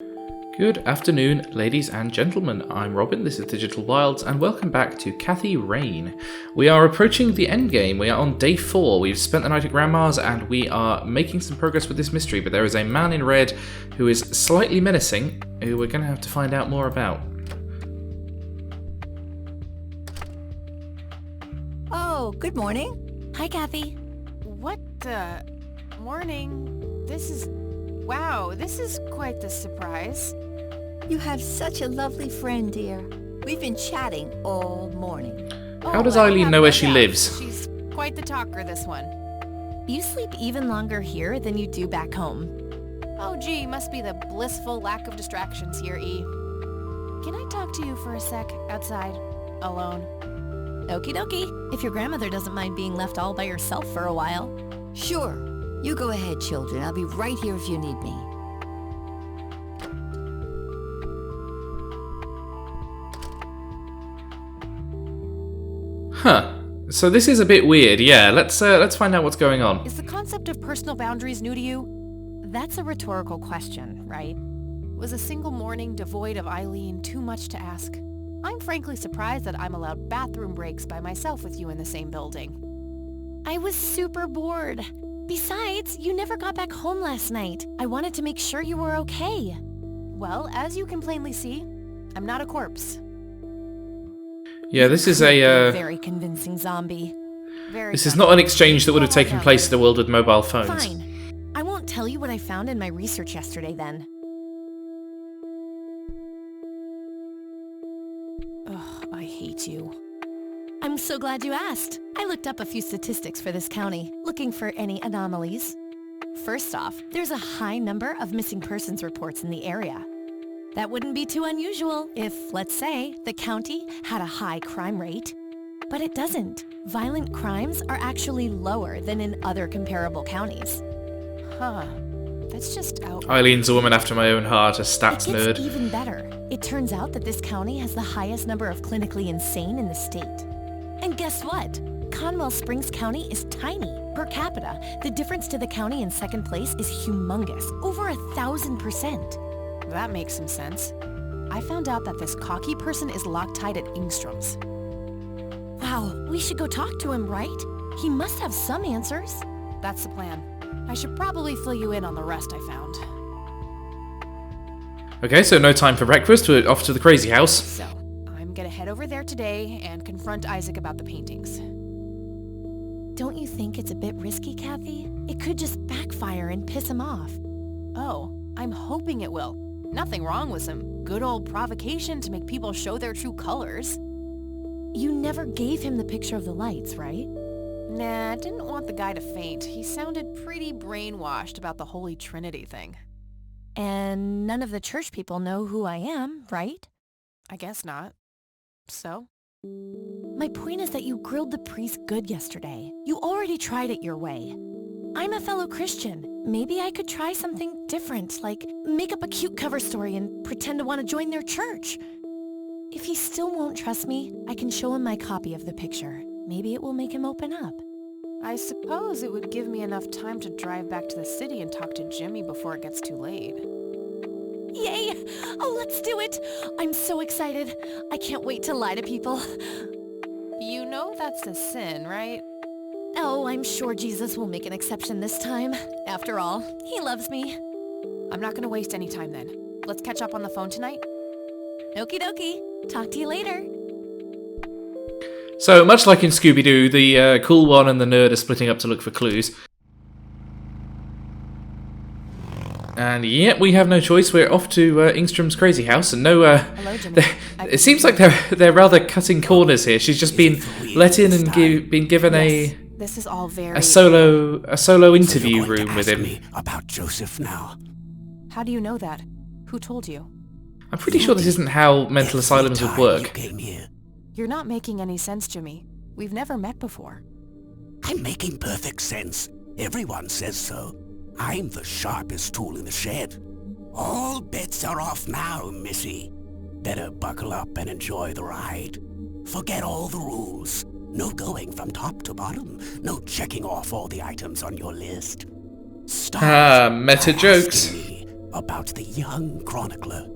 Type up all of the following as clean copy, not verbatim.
Good afternoon, ladies and gentlemen. I'm Robin, this is Digital Wilds, and welcome back to Cathy Rain. We are approaching the end game. We are on day 4. We've spent the night at Grandma's, and we are making some progress with this mystery, but there is a man in red who is slightly menacing, who we're going to have to find out more about. Oh, good morning. Hi, Cathy. What the... Morning. This is quite the surprise. You have such a lovely friend, dear. We've been chatting all morning. How does Eileen know where she lives? She's quite the talker, this one. You sleep even longer here than you do back home. Oh gee, must be the blissful lack of distractions here, E. Can I talk to you for a sec, outside, alone? Okie dokie, if your grandmother doesn't mind being left all by yourself for a while. Sure. You go ahead, children. I'll be right here if you need me. Huh. So this is a bit weird. Yeah, let's find out what's going on. Is the concept of personal boundaries new to you? That's a rhetorical question, right? Was a single morning devoid of Eileen too much to ask? I'm frankly surprised that I'm allowed bathroom breaks by myself with you in the same building. I was super bored. Besides, you never got back home last night. I wanted to make sure you were okay. Well, as you can plainly see, I'm not a corpse. Yeah, this is a very convincing zombie. This is not an exchange that would have taken place in the world with mobile phones. Fine. I won't tell you what I found in my research yesterday then. Ugh, I hate you. I'm so glad you asked. I looked up a few statistics for this county, looking for any anomalies. First off, there's a high number of missing persons reports in the area. That wouldn't be too unusual if, let's say, the county had a high crime rate. But it doesn't. Violent crimes are actually lower than in other comparable counties. Huh. That's just outrageous. Eileen's a woman after my own heart, a stats It nerd. gets even better. It turns out that this county has the highest number of clinically insane in the state. And guess what? Conwell Springs County is tiny. Per capita, the difference to the county in second place is humongous, over 1,000%. That makes some sense. I found out that this cocky person is Loctite at Ingstrom's. Wow, we should go talk to him, right? He must have some answers. That's the plan. I should probably fill you in on the rest I found. Okay, so no time for breakfast, we're off to the crazy house. So, I'm gonna head over there today and confront Isaac about the paintings. Don't you think it's a bit risky, Cathy? It could just backfire and piss him off. Oh, I'm hoping it will. Nothing wrong with some good old provocation to make people show their true colors. You never gave him the picture of the lights, right? Nah, didn't want the guy to faint. He sounded pretty brainwashed about the Holy Trinity thing. And none of the church people know who I am, right? I guess not. So? My point is that you grilled the priest good yesterday. You already tried it your way. I'm a fellow Christian. Maybe I could try something different, like make up a cute cover story and pretend to want to join their church. If he still won't trust me, I can show him my copy of the picture. Maybe it will make him open up. I suppose it would give me enough time to drive back to the city and talk to Jimmy before it gets too late. Yay! Oh, let's do it! I'm so excited. I can't wait to lie to people. You know that's a sin, right? Oh, I'm sure Jesus will make an exception this time. After all, he loves me. I'm not gonna waste any time then. Let's catch up on the phone tonight. Okie dokie. Talk to you later. So, much like in Scooby-Doo, the cool one and the nerd are splitting up to look for clues. And yep, we have no choice. We're off to Ingstrom's crazy house, and no, Hello, Jimmy. it seems like they're rather cutting corners here. She's just been let in and been given This is all very... a solo interview You're going room to with ask him. me about Joseph now. How do you know that? Who told you? I'm pretty sure this isn't how mental asylums would Every time work. You came here, You're not making any sense, Jimmy. We've never met before. I'm making perfect sense. Everyone says so. I'm the sharpest tool in the shed. All bets are off now, Missy. Better buckle up and enjoy the ride. Forget all the rules. No going from top to bottom. No checking off all the items on your list. Start Meta by jokes. asking me, about the young chronicler.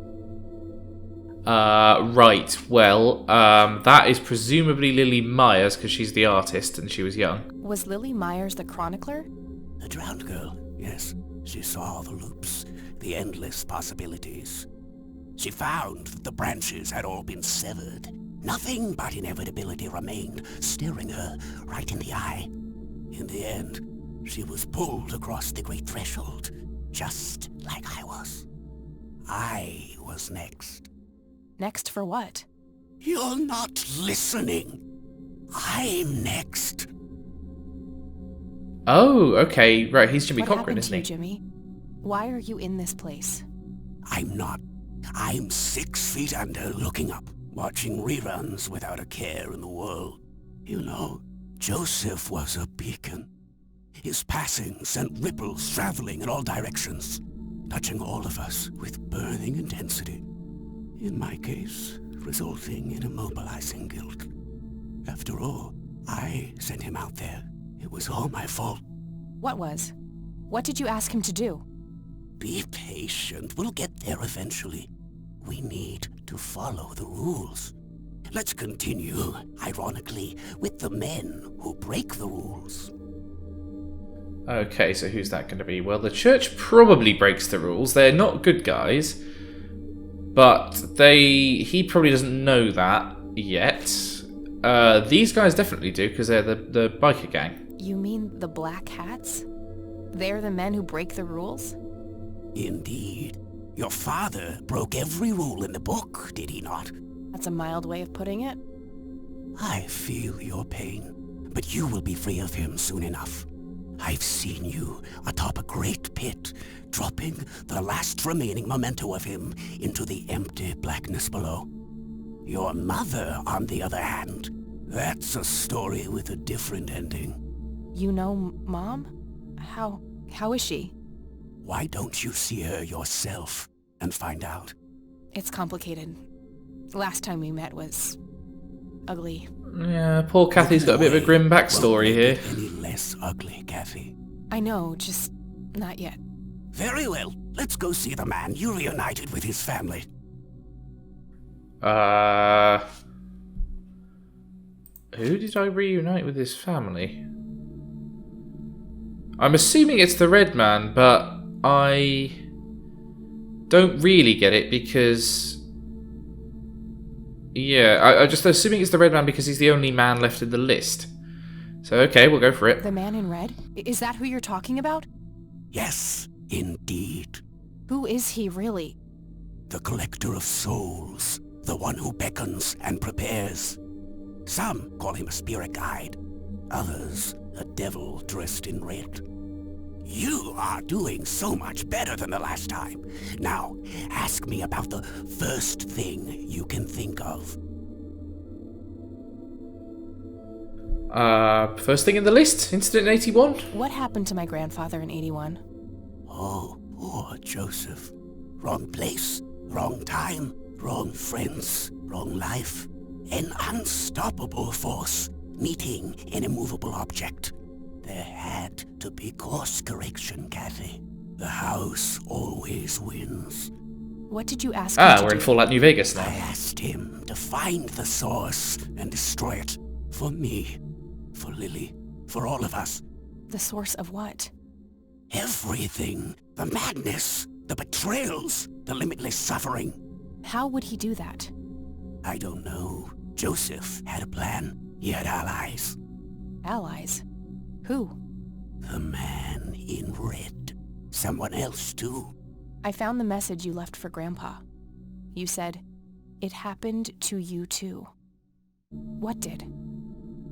Right. Well, that is presumably Lily Myers, because she's the artist and she was young. Was Lily Myers the chronicler? The drowned girl, yes. She saw the loops, the endless possibilities. She found that the branches had all been severed. Nothing but inevitability remained, staring her right in the eye. In the end, she was pulled across the great threshold, just like I was. I was next. Next for what? You're not listening. I'm next. Oh, okay. Right, he's Jimmy What Cochran, happened isn't to he? you, Jimmy? Why are you in this place? I'm not. I'm 6 feet under, looking up, watching reruns without a care in the world. You know, Joseph was a beacon. His passing sent ripples traveling in all directions, touching all of us with burning intensity. In my case, resulting in immobilizing guilt. After all, I sent him out there. It was all my fault. What was? What did you ask him to do? Be patient. We'll get there eventually. We need to follow the rules. Let's continue, ironically, with the men who break the rules. Okay, so who's that going to be? Well, the church probably breaks the rules. They're not good guys, but he probably doesn't know that yet. These guys definitely do, because they're the biker gang. You mean the Black Hats? They're the men who break the rules? Indeed. Your father broke every rule in the book, did he not? That's a mild way of putting it. I feel your pain, but you will be free of him soon enough. I've seen you atop a great pit, dropping the last remaining memento of him into the empty blackness below. Your mother, on the other hand, that's a story with a different ending. You know Mom? How is she? Why don't you see her yourself and find out? It's complicated. Last time we met was ugly. Yeah, poor Kathy's got a bit of a grim backstory here. Any less ugly, Kathy? I know, just not yet. Very well. Let's go see the man you reunited with his family. Who did I reunite with his family? I'm assuming it's the Red Man, but I don't really get it because... Yeah, I'm just assuming it's the Red Man because he's the only man left in the list. So, okay, we'll go for it. The man in red? Is that who you're talking about? Yes, indeed. Who is he really? The collector of souls. The one who beckons and prepares. Some call him a spirit guide. Others, a devil dressed in red. You are doing so much better than the last time. Now, ask me about the first thing you can think of. First thing in the list, Incident 81. What happened to my grandfather in 81? Oh, poor Joseph. Wrong place, wrong time, wrong friends, wrong life. An unstoppable force meeting an immovable object. There had to be course correction, Kathy. The house always wins. What did you ask him to We're do? in Fallout New Vegas I now. asked him to find the source and destroy it. For me, for Lily, for all of us. The source of what? Everything. The madness, the betrayals, the limitless suffering. How would he do that? I don't know. Joseph had a plan. He had allies. Allies? Who? The man in red. Someone else, too. I found the message you left for Grandpa. You said, "It happened to you too." What did?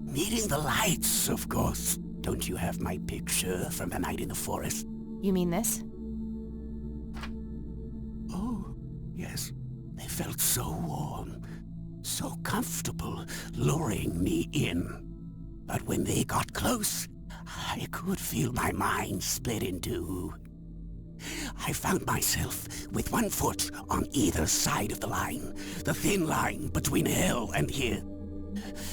Meeting the lights, of course. Don't you have my picture from the night in the forest? You mean this? Oh, yes. They felt so warm, so comfortable, luring me in. But when they got close, I could feel my mind split in two. I found myself with one foot on either side of the line, the thin line between hell and here.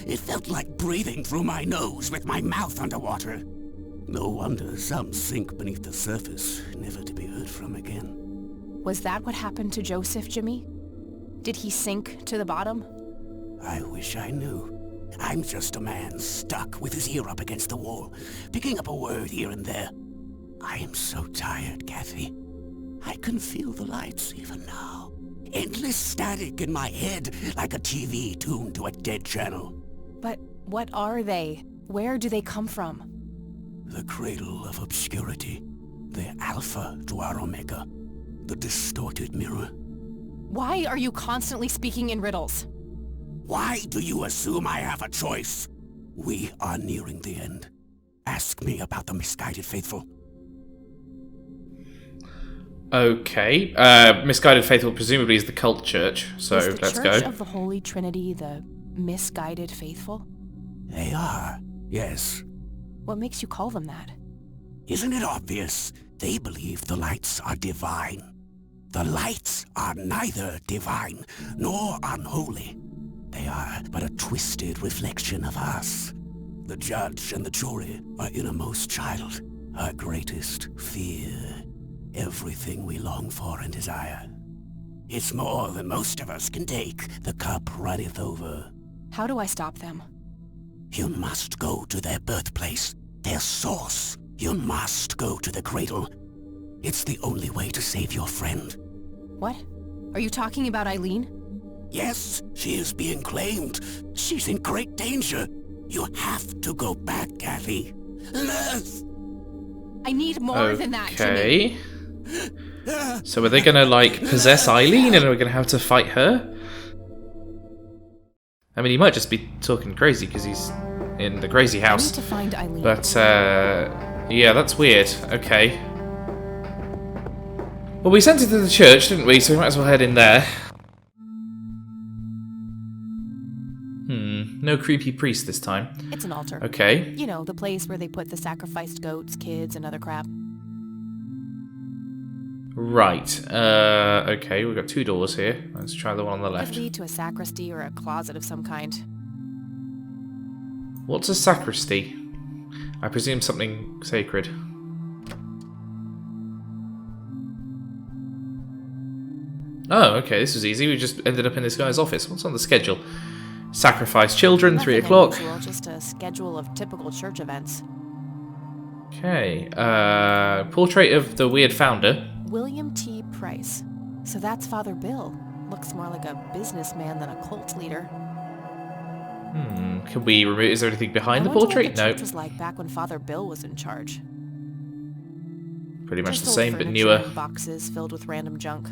It felt like breathing through my nose with my mouth underwater. No wonder some sink beneath the surface, never to be heard from again. Was that what happened to Joseph, Jimmy? Did he sink to the bottom? I wish I knew. I'm just a man stuck with his ear up against the wall, picking up a word here and there. I am so tired, Kathy. I can feel the lights even now. Endless static in my head, like a TV tuned to a dead channel. But what are they? Where do they come from? The cradle of obscurity. The alpha to our omega. The distorted mirror. Why are you constantly speaking in riddles? Why do you assume I have a choice? We are nearing the end. Ask me about the misguided faithful. Okay. Misguided Faithful presumably is the cult church, so Is the let's Church go. of the Holy Trinity the misguided faithful? They are, yes. What makes you call them that? Isn't it obvious? They believe the lights are divine. The lights are neither divine nor unholy. They are but a twisted reflection of us. The judge and the jury, our innermost child, our greatest fear. Everything we long for and desire. It's more than most of us can take. The cup runneth over. How do I stop them? You must go to their birthplace, their source. You must go to the cradle. It's the only way to save your friend. What? Are you talking about Eileen? Yes, she is being claimed. She's in great danger. You have to go back, Kathy. Nurse! I need more than that, Jimmy. Okay. So are they gonna, like, possess Eileen and we're gonna have to fight her? I mean, he might just be talking crazy because he's in the crazy I house. need to find Eileen. But, yeah, that's weird. Okay. Well, we sent it to the church, didn't we? So we might as well head in there. No creepy priest this time. It's an altar. Okay. You know, the place where they put the sacrificed goats, kids, and other crap. Right. Okay, we've got two doors here. Let's try the one on the Could left. lead to a sacristy or a closet of some kind. What's a sacristy? I presume something sacred. Oh, okay, this was easy. We just ended up in this guy's office. What's on the schedule? Sacrifice children, 3 Nothing o'clock. unusual, just a schedule of typical church events. Okay. Portrait of the weird founder. William T. Price. So that's Father Bill. Looks more like a businessman than a cult leader. Can we remove? Is there anything behind the I wonder portrait? what the No. church was like back when Father Bill was in charge. Pretty much Just the old same, but furniture newer. and boxes filled with random junk.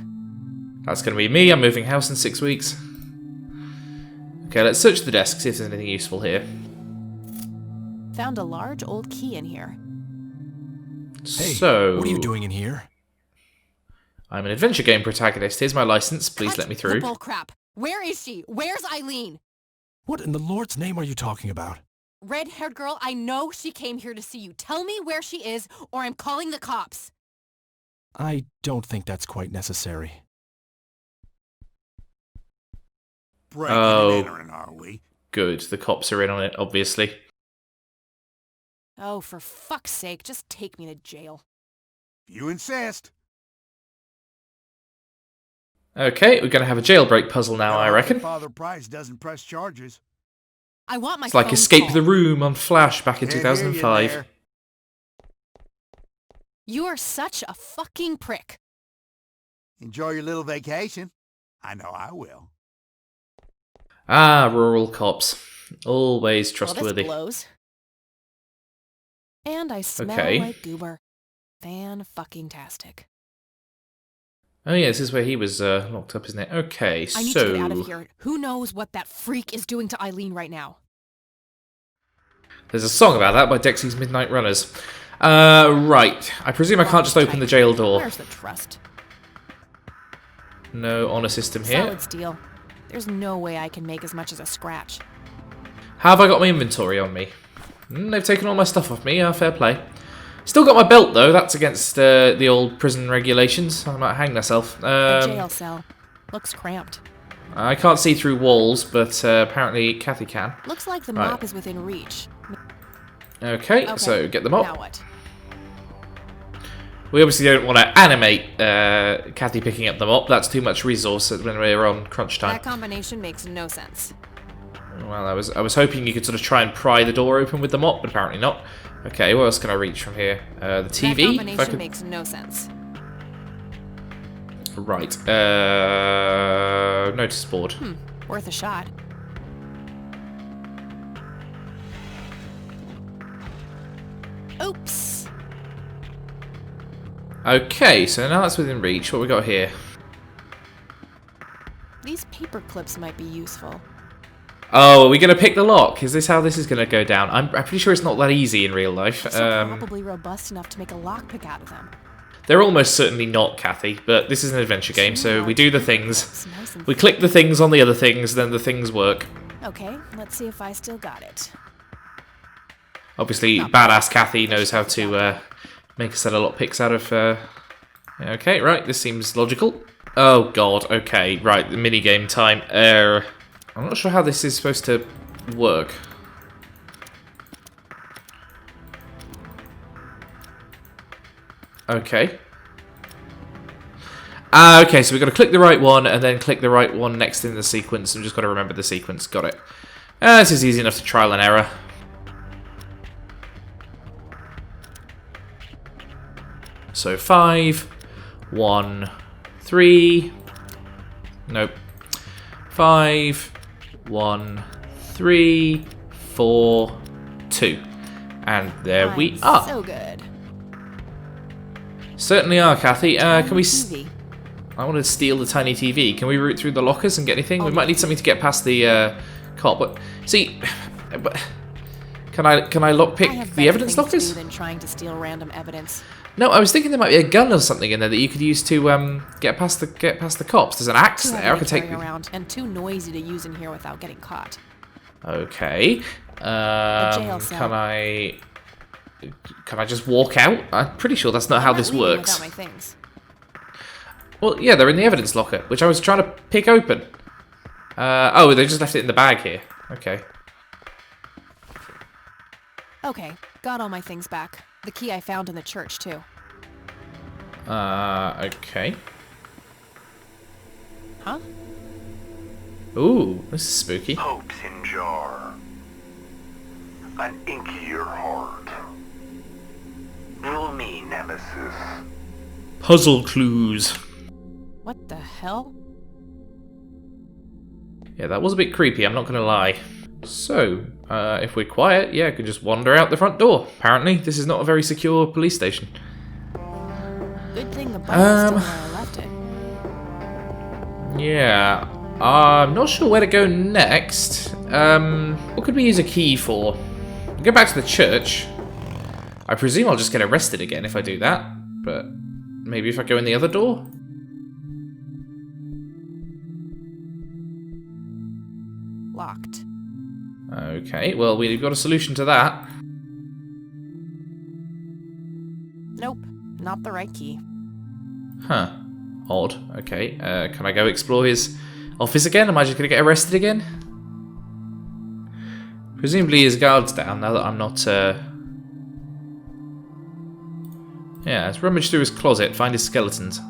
That's going to be me. I'm moving house in 6 weeks. Okay, let's search the desk, see if there's anything useful here. Found a large old key in here. Hey, So, what are you doing in here? I'm an adventure game protagonist. Here's my license. Please Cut let me the through. bull crap. Where is she? Where's Eileen? What in the Lord's name are you talking about? Red-haired girl, I know she came here to see you. Tell me where she is, or I'm calling the cops. I don't think that's quite necessary. Breaking Oh. and entering, are we? Good. The cops are in on it, obviously. Oh, for fuck's sake, just take me to jail. You insist. Okay, we're going to have a jailbreak puzzle now, I reckon. Father Price doesn't press charges. I want my It's like phone Escape call. the Room on Flash back in Can't hear you 2005. there. You are such a fucking prick. Enjoy your little vacation. I know I will. Ah, rural cops. Always Well, trustworthy. this blows. And I smell Okay. like goober. Fan-fucking-tastic. Oh yeah, this is where he was locked up, isn't it? Okay, I need to get out of here. Who knows what that freak is doing to Eileen right now? There's a song about that by Dexy's Midnight Runners. Right. I presume I can't just open the jail door. Where's the trust? No honor system here. Solid steel. There's no way I can make as much as a scratch. How have I got my inventory on me? They've taken all my stuff off me. Fair play. Still got my belt though. That's against the old prison regulations. I might hang myself. The jail cell. Looks cramped. I can't see through walls, but apparently Kathy can. Looks like the Right. mop is within reach. Okay, so get the mop. Now what? We obviously don't want to animate Kathy picking up the mop. That's too much resource when we're on crunch time. That combination makes no sense. Well, I was hoping you could sort of try and pry the door open with the mop, but apparently not. Okay, what else can I reach from here? The TV? That combination makes no sense. Right. Notice board. Worth a shot. Oops. Okay, so now that's within reach. What we got here? These paper clips might be useful. Oh, are we going to pick the lock? Is this how this is going to go down? I'm pretty sure it's not that easy in real life. They're probably robust enough to make a lockpick out of them. They're almost certainly not, Kathy, but this is an adventure game, so we do the things. We click the things on the other things, then the things work. Okay, let's see if I still got it. Obviously, badass Kathy knows how to make a set of lockpicks out of... Okay, right, this seems logical. Oh god, okay, right, the minigame time. I'm not sure how this is supposed to work. Okay. Okay, so we've got to click the right one and then click the right one next in the sequence. We've just got to remember the sequence. Got it. This is easy enough to trial and error. So 5, 1, 3. Nope. 5, 1, 3, 4, 2. And there we are. So good. Certainly are, Kathy. Can we... TV. I want to steal the tiny TV. Can we root through the lockers and get anything? We might need something to get past the cop. But see, can I lockpick the evidence lockers? Than trying to steal random evidence. No, I was thinking there might be a gun or something in there that you could use to get past the cops. There's an axe there. I could take around and too noisy to use in here without getting caught. Okay. jail cell. Can I just walk out? I'm pretty sure that's not how this works. Without my things. Well, yeah, they're in the evidence locker, which I was trying to pick open. Oh, they just left it in the bag here. Okay. Okay, got all my things back. The key I found in the church, too. Okay. Huh? Ooh, this is spooky. Hopes in jar. An inkier heart. Rule me, Nemesis. Puzzle clues. What the hell? Yeah, that was a bit creepy, I'm not gonna lie. So, if we're quiet, yeah, I can just wander out the front door. Apparently, this is not a very secure police station. Good thing the bike is still where I left it. Yeah, I'm not sure where to go next. What could we use a key for? Go back to the church. I presume I'll just get arrested again if I do that, but maybe if I go in the other door? Locked. Okay, well, we've got a solution to that. Nope, not the right key. Huh. Odd. Okay, can I go explore his office again? Am I just going to get arrested again? Presumably his guard's down now that I'm not, Yeah, let's rummage through his closet, find his skeletons.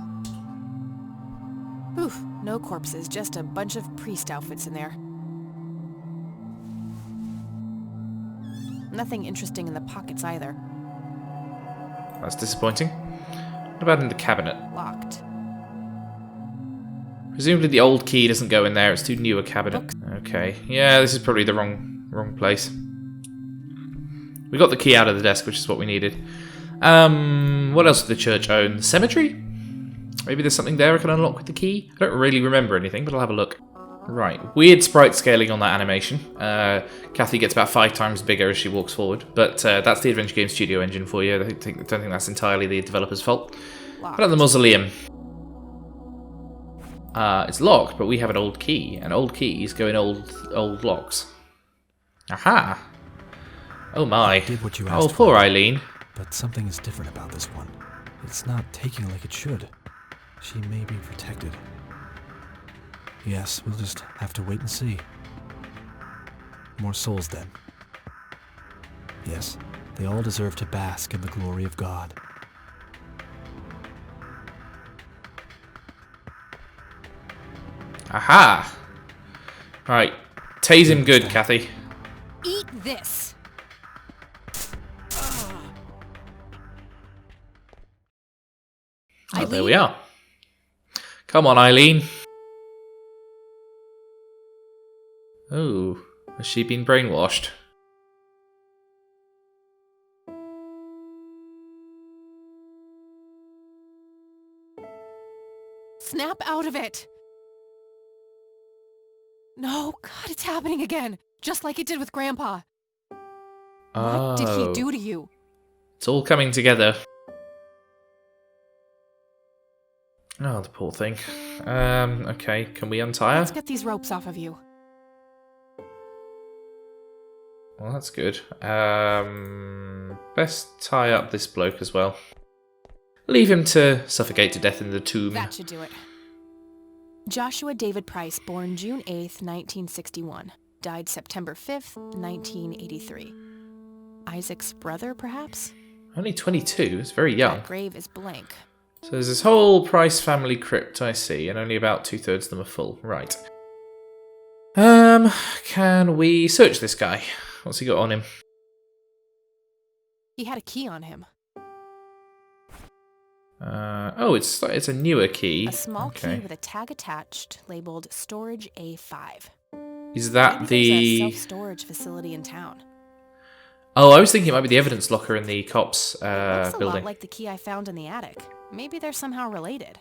Oof, no corpses, just a bunch of priest outfits in there. Nothing interesting in the pockets either. That's disappointing. What about in the cabinet? Locked. Presumably the old key doesn't go in there, it's too new a cabinet. Okay, yeah, this is probably the wrong place. We got the key out of the desk, which is what we needed. What else did the church own? The cemetery? Maybe there's something there I can unlock with the key? I don't really remember anything, but I'll have a look. Right, weird sprite scaling on that animation. Kathy gets about 5 times bigger as she walks forward, but that's the Adventure Game Studio engine for you. I don't think that's entirely the developer's fault. What about the mausoleum? It's locked, but we have an old key, and old keys go in old locks. Aha! Oh my. I did what you asked poor for, Eileen. But something is different about this one. It's not taking like it should. She may be protected. Yes, we'll just have to wait and see. More souls then. Yes, they all deserve to bask in the glory of God. Aha! Right. Tase him good, Kathy. Eat this. Oh, there we are. Come on, Eileen. Oh, has she been brainwashed? Snap out of it. No, God, it's happening again. Just like it did with Grandpa. What did he do to you? It's all coming together. Oh, the poor thing. Okay, can we untie her? Let's get these ropes off of you. Well, that's good. Best tie up this bloke as well. Leave him to suffocate to death in the tomb. That should do it. Joshua David Price, born June 8th, 1961. Died September 5th, 1983. Isaac's brother, perhaps? Only 22, it's very young. That grave is blank. So there's this whole Price family crypt, I see, and only about 2/3 of them are full. Right. Can we search this guy? What's he got on him? He had a key on him. Oh, it's a newer key. A small key with a tag attached, labeled Storage A5. Is that Maybe there's a self-storage facility in town. Oh, I was thinking it might be the evidence locker in the cops Looks a building. lot like the key I found in the attic. Maybe they're somehow related.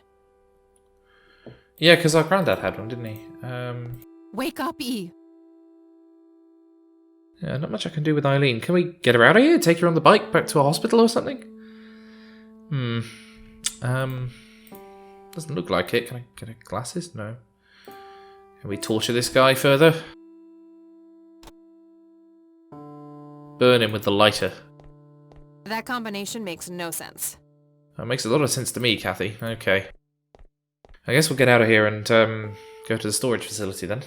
Yeah, because our granddad had one, didn't he? Wake up, E! Yeah, not much I can do with Eileen. Can we get her out of here? Take her on the bike back to a hospital or something? Doesn't look like it. Can I get her glasses? No. Can we torture this guy further? Burn him with the lighter. That combination makes no sense. That makes a lot of sense to me, Kathy. Okay. I guess we'll get out of here and go to the storage facility then.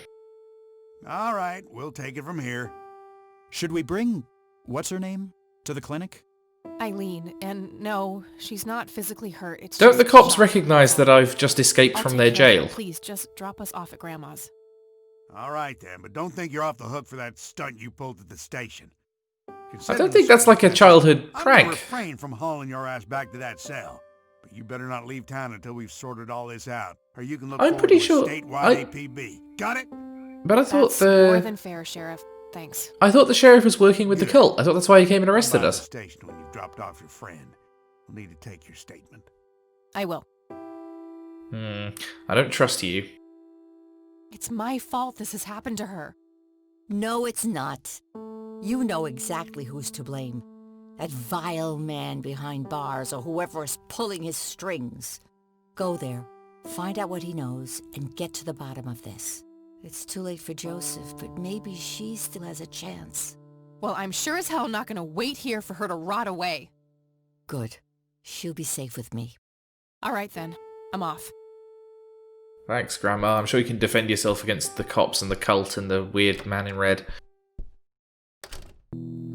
All right, we'll take it from here. Should we bring what's-her-name to the clinic? Eileen, and no, she's not physically hurt. It's Don't just the cops shock. recognize that I've just escaped I'll from take their care of jail? it. Please, just drop us off at Grandma's. All right then, but don't think you're off the hook for that stunt you pulled at the station. I don't think that's like a childhood I'm prank. gonna refrain from hauling your ass back to that cell. But you better not leave town until we've sorted all this out, or you can look I'm forward pretty to sure a statewide APB. Got it? But I thought That's more the than fair, Sheriff. Thanks. the sheriff was working with the Good. cult. I thought that's why he came and arrested Come by us. the station when you've dropped off your friend. We'll need to take your statement. I will. I don't trust you. It's my fault this has happened to her. No, it's not. You know exactly who's to blame. That vile man behind bars or whoever is pulling his strings. Go there, find out what he knows, and get to the bottom of this. It's too late for Joseph, but maybe she still has a chance. Well, I'm sure as hell not gonna wait here for her to rot away. Good. She'll be safe with me. All right then, I'm off. Thanks, Grandma. I'm sure you can defend yourself against the cops and the cult and the weird man in red.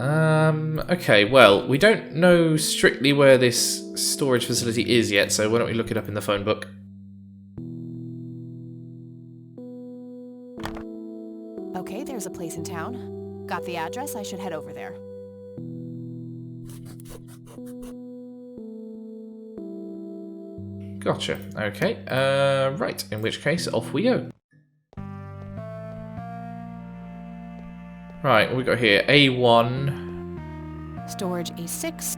Okay, well, we don't know strictly where this storage facility is yet, so why don't we look it up in the phone book? Okay, there's a place in town. Got the address, I should head over there. Gotcha. Okay, right, in which case, off we go. Right, what we got here? A1. Storage A6.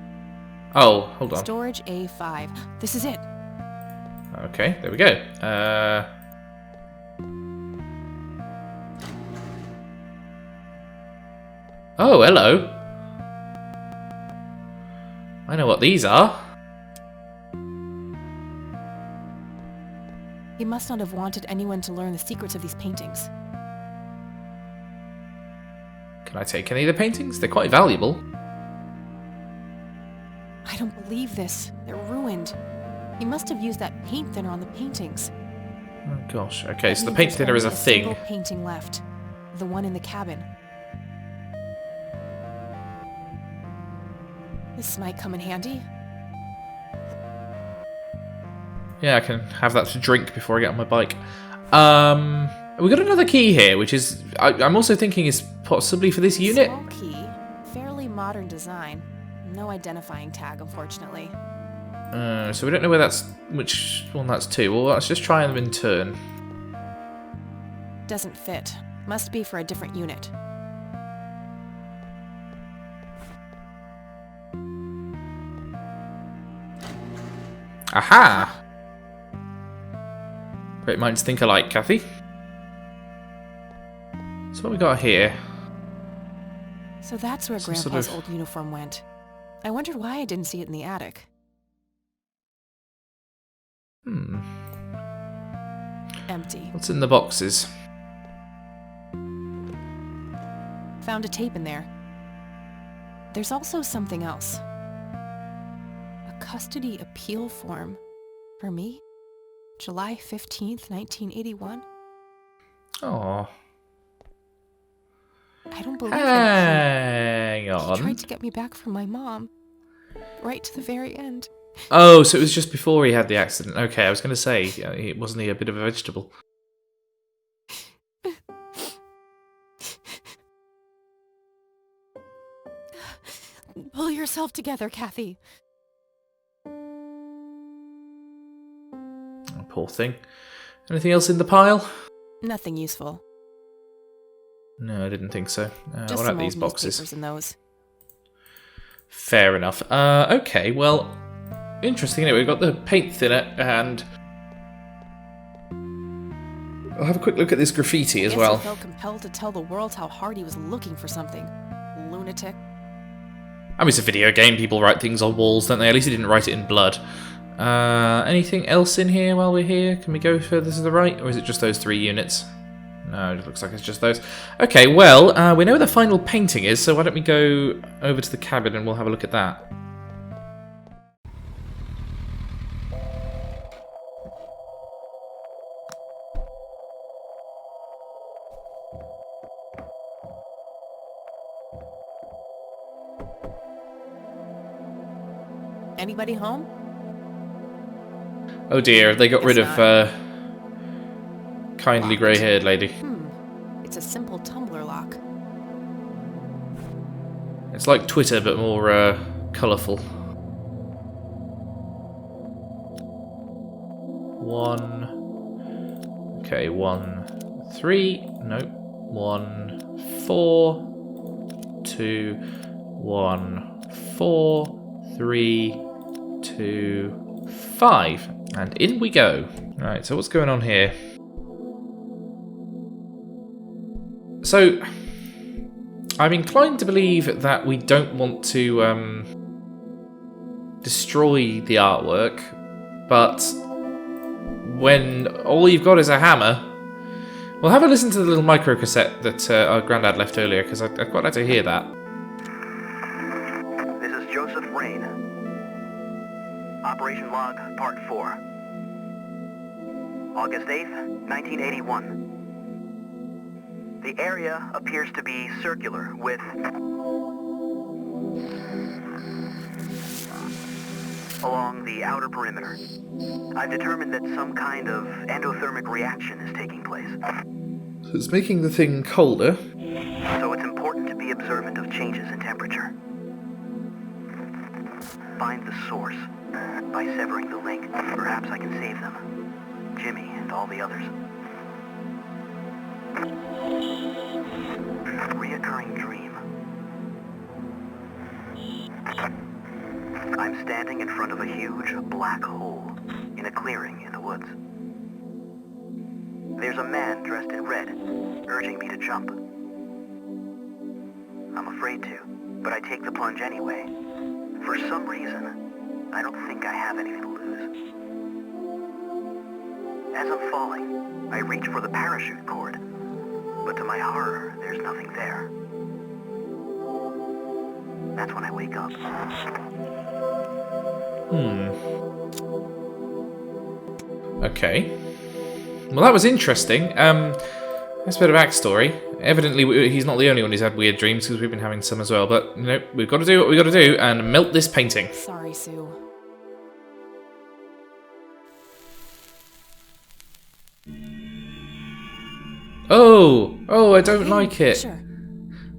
Oh, hold on. Storage A5. This is it. Okay, there we go. Oh, hello. I know what these are. He must not have wanted anyone to learn the secrets of these paintings. Can I take any of the paintings? They're quite valuable. I don't believe this. They're ruined. He must have used that paint thinner on the paintings. Oh gosh. Okay, That so the means paint there's thinner is a only thing. single painting left. The one in the cabin. This might come in handy. Yeah, I can have that to drink before I get on my bike. We got another key here, which is I'm also thinking is possibly for this unit. Small key, fairly modern design. No identifying tag, unfortunately. So we don't know where that's which one that's to. Well, let's just try them in turn. Doesn't fit. Must be for a different unit. Aha! Great minds think alike, Kathy. So what we got here? So that's where Some Grandpa's sort of- old uniform went. I wondered why I didn't see it in the attic. Empty. What's in the boxes? Found a tape in there. There's also something else. A custody appeal form. For me? July 15th, 1981? Oh. I don't believe it. Hang He on. tried to get me back from my mom. Right to the very end. Oh, so it was just before he had the accident. Okay, I was going to say, wasn't he a bit of a vegetable? Pull yourself together, Kathy. Oh, poor thing. Anything else in the pile? Nothing useful. No, I didn't think so. Just What some about these old boxes? newspapers in those. Fair enough. Okay, well, interesting. Anyway, we've got the paint thinner, and I'll have a quick look at this graffiti as Guess well. I felt compelled to tell the world how hard he was looking for something. Lunatic. I mean, it's a video game. People write things on walls, don't they? At least he didn't write it in blood. Anything else in here while we're here? Can we go further to the right, or is it just those 3 units? No, it looks like it's just those. Okay, well, we know where the final painting is, so why don't we go over to the cabin and we'll have a look at that. Anybody home? Oh dear, they got Guess rid of not. kindly grey-haired lady. It's a simple tumbler lock. It's like Twitter, but more colourful. 1. Okay, 1, 3. Nope. 1, 4. 2, 1, 4. 3, 2, 5. And in we go. Right, so what's going on here? So, I'm inclined to believe that we don't want to destroy the artwork, but when all you've got is a hammer, we'll have a listen to the little micro cassette that our granddad left earlier, because I'd quite like to hear that. This is Joseph Rain. Operation Log, Part 4. August 8th, 1981. The area appears to be circular with along the outer perimeter. I've determined that some kind of endothermic reaction is taking place. It's making the thing colder. So it's important to be observant of changes in temperature. Find the source. By severing the link, perhaps I can save them. Jimmy and all the others. Reoccurring dream. I'm standing in front of a huge black hole in a clearing in the woods. There's a man dressed in red, urging me to jump. I'm afraid to, but I take the plunge anyway. For some reason, I don't think I have anything to lose. As I'm falling, I reach for the parachute cord, but to my horror, there's nothing there. That's when I wake up. Okay. Well, that was interesting. That's a bit of backstory. Evidently, he's not the only one who's had weird dreams, because we've been having some as well. But, you know, we've got to do what we've got to do and melt this painting. Sorry, Sue. Oh, I don't like it. Picture.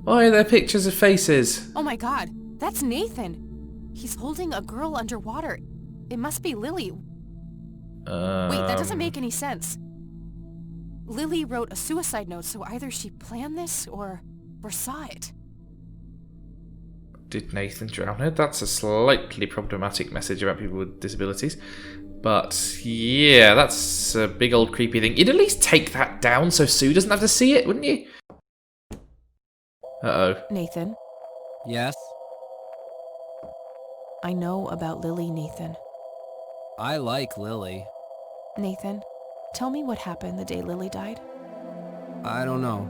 Why are there pictures of faces? Oh my god, that's Nathan. He's holding a girl underwater. It must be Lily. Wait, that doesn't make any sense. Lily wrote a suicide note, so either she planned this or saw it. Did Nathan drown her? That's a slightly problematic message about people with disabilities. But yeah, that's a big old creepy thing. You'd at least take that down so Sue doesn't have to see it, wouldn't you? Uh-oh. Nathan, Yes? I know about Lily, Nathan. I like Lily. Nathan, tell me what happened the day Lily died. I don't know.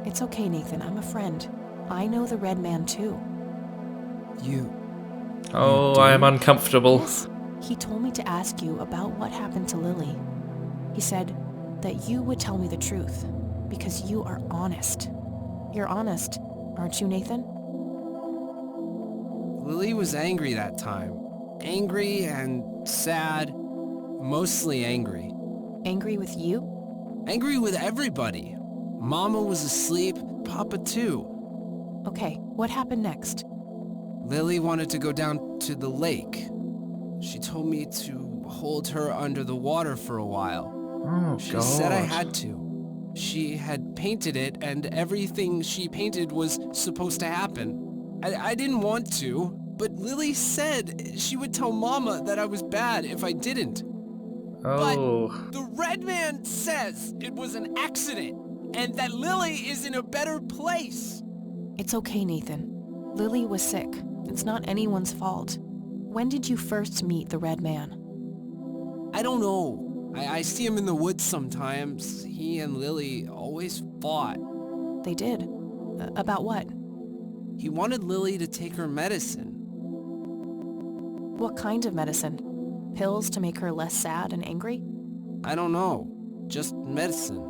It's okay, Nathan. I'm a friend. I know the Red Man, too. Oh, I am uncomfortable. Yes. He told me to ask you about what happened to Lily. He said that you would tell me the truth, because you are honest. You're honest, aren't you, Nathan? Lily was angry that time. Angry and sad. Mostly angry. Angry with you? Angry with everybody. Mama was asleep, Papa too. Okay, what happened next? Lily wanted to go down to the lake. She told me to hold her under the water for a while. Oh, She God. said I had to. She had painted it, and everything she painted was supposed to happen. I didn't want to, but Lily said she would tell Mama that I was bad if I didn't. Oh. But the Red Man says it was an accident, and that Lily is in a better place. It's okay, Nathan. Lily was sick. It's not anyone's fault. When did you first meet the Red Man? I don't know. I see him in the woods sometimes. He and Lily always fought. They did. About what? He wanted Lily to take her medicine. What kind of medicine? Pills to make her less sad and angry? I don't know. Just medicine.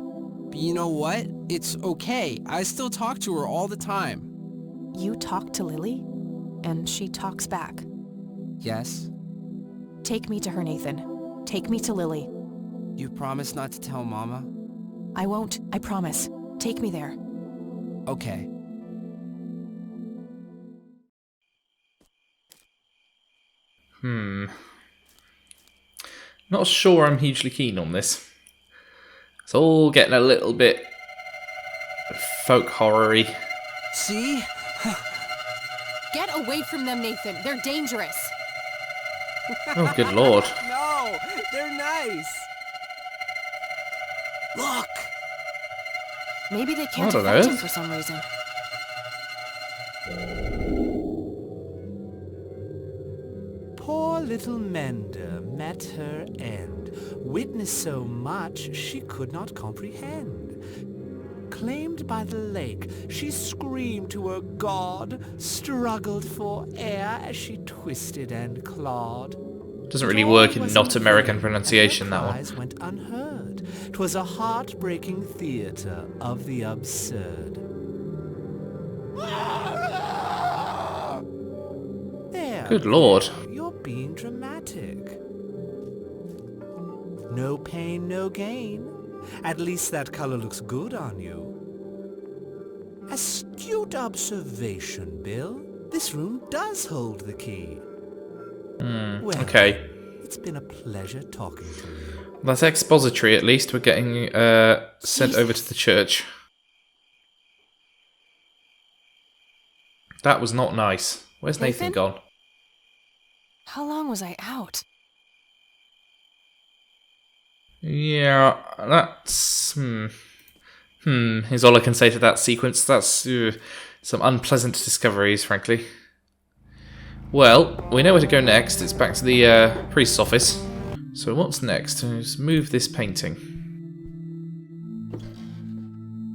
But you know what? It's okay. I still talk to her all the time. You talk to Lily? And she talks back. Yes? Take me to her, Nathan. Take me to Lily. You promise not to tell Mama? I won't. I promise. Take me there. Okay. Not sure I'm hugely keen on this. It's all getting a little bit folk horror-y. See? Get away from them, Nathan. They're dangerous. Oh, good lord. No, they're nice. Look. Maybe they can't I don't affect know. him for some reason. Poor little Mender met her end, witnessed so much she could not comprehend. Claimed by the lake, she screamed to her god, struggled for air as she twisted and clawed. Doesn't really work in not American pronunciation, that one. Cries went unheard. 'Twas a heartbreaking theater of the absurd. There, Good lord. you're being dramatic. No pain, no gain. At least that color looks good on you. Astute observation, Bill. This room does hold the key. Well, Okay. it's been a pleasure talking to you. That's expository, at least. We're getting sent over to the church. That was not nice. Where's Nathan gone? How long was I out? Yeah, that's... is all I can say to that sequence. That's some unpleasant discoveries, frankly. Well, we know where to go next. It's back to the priest's office. So what's next? Let's move this painting.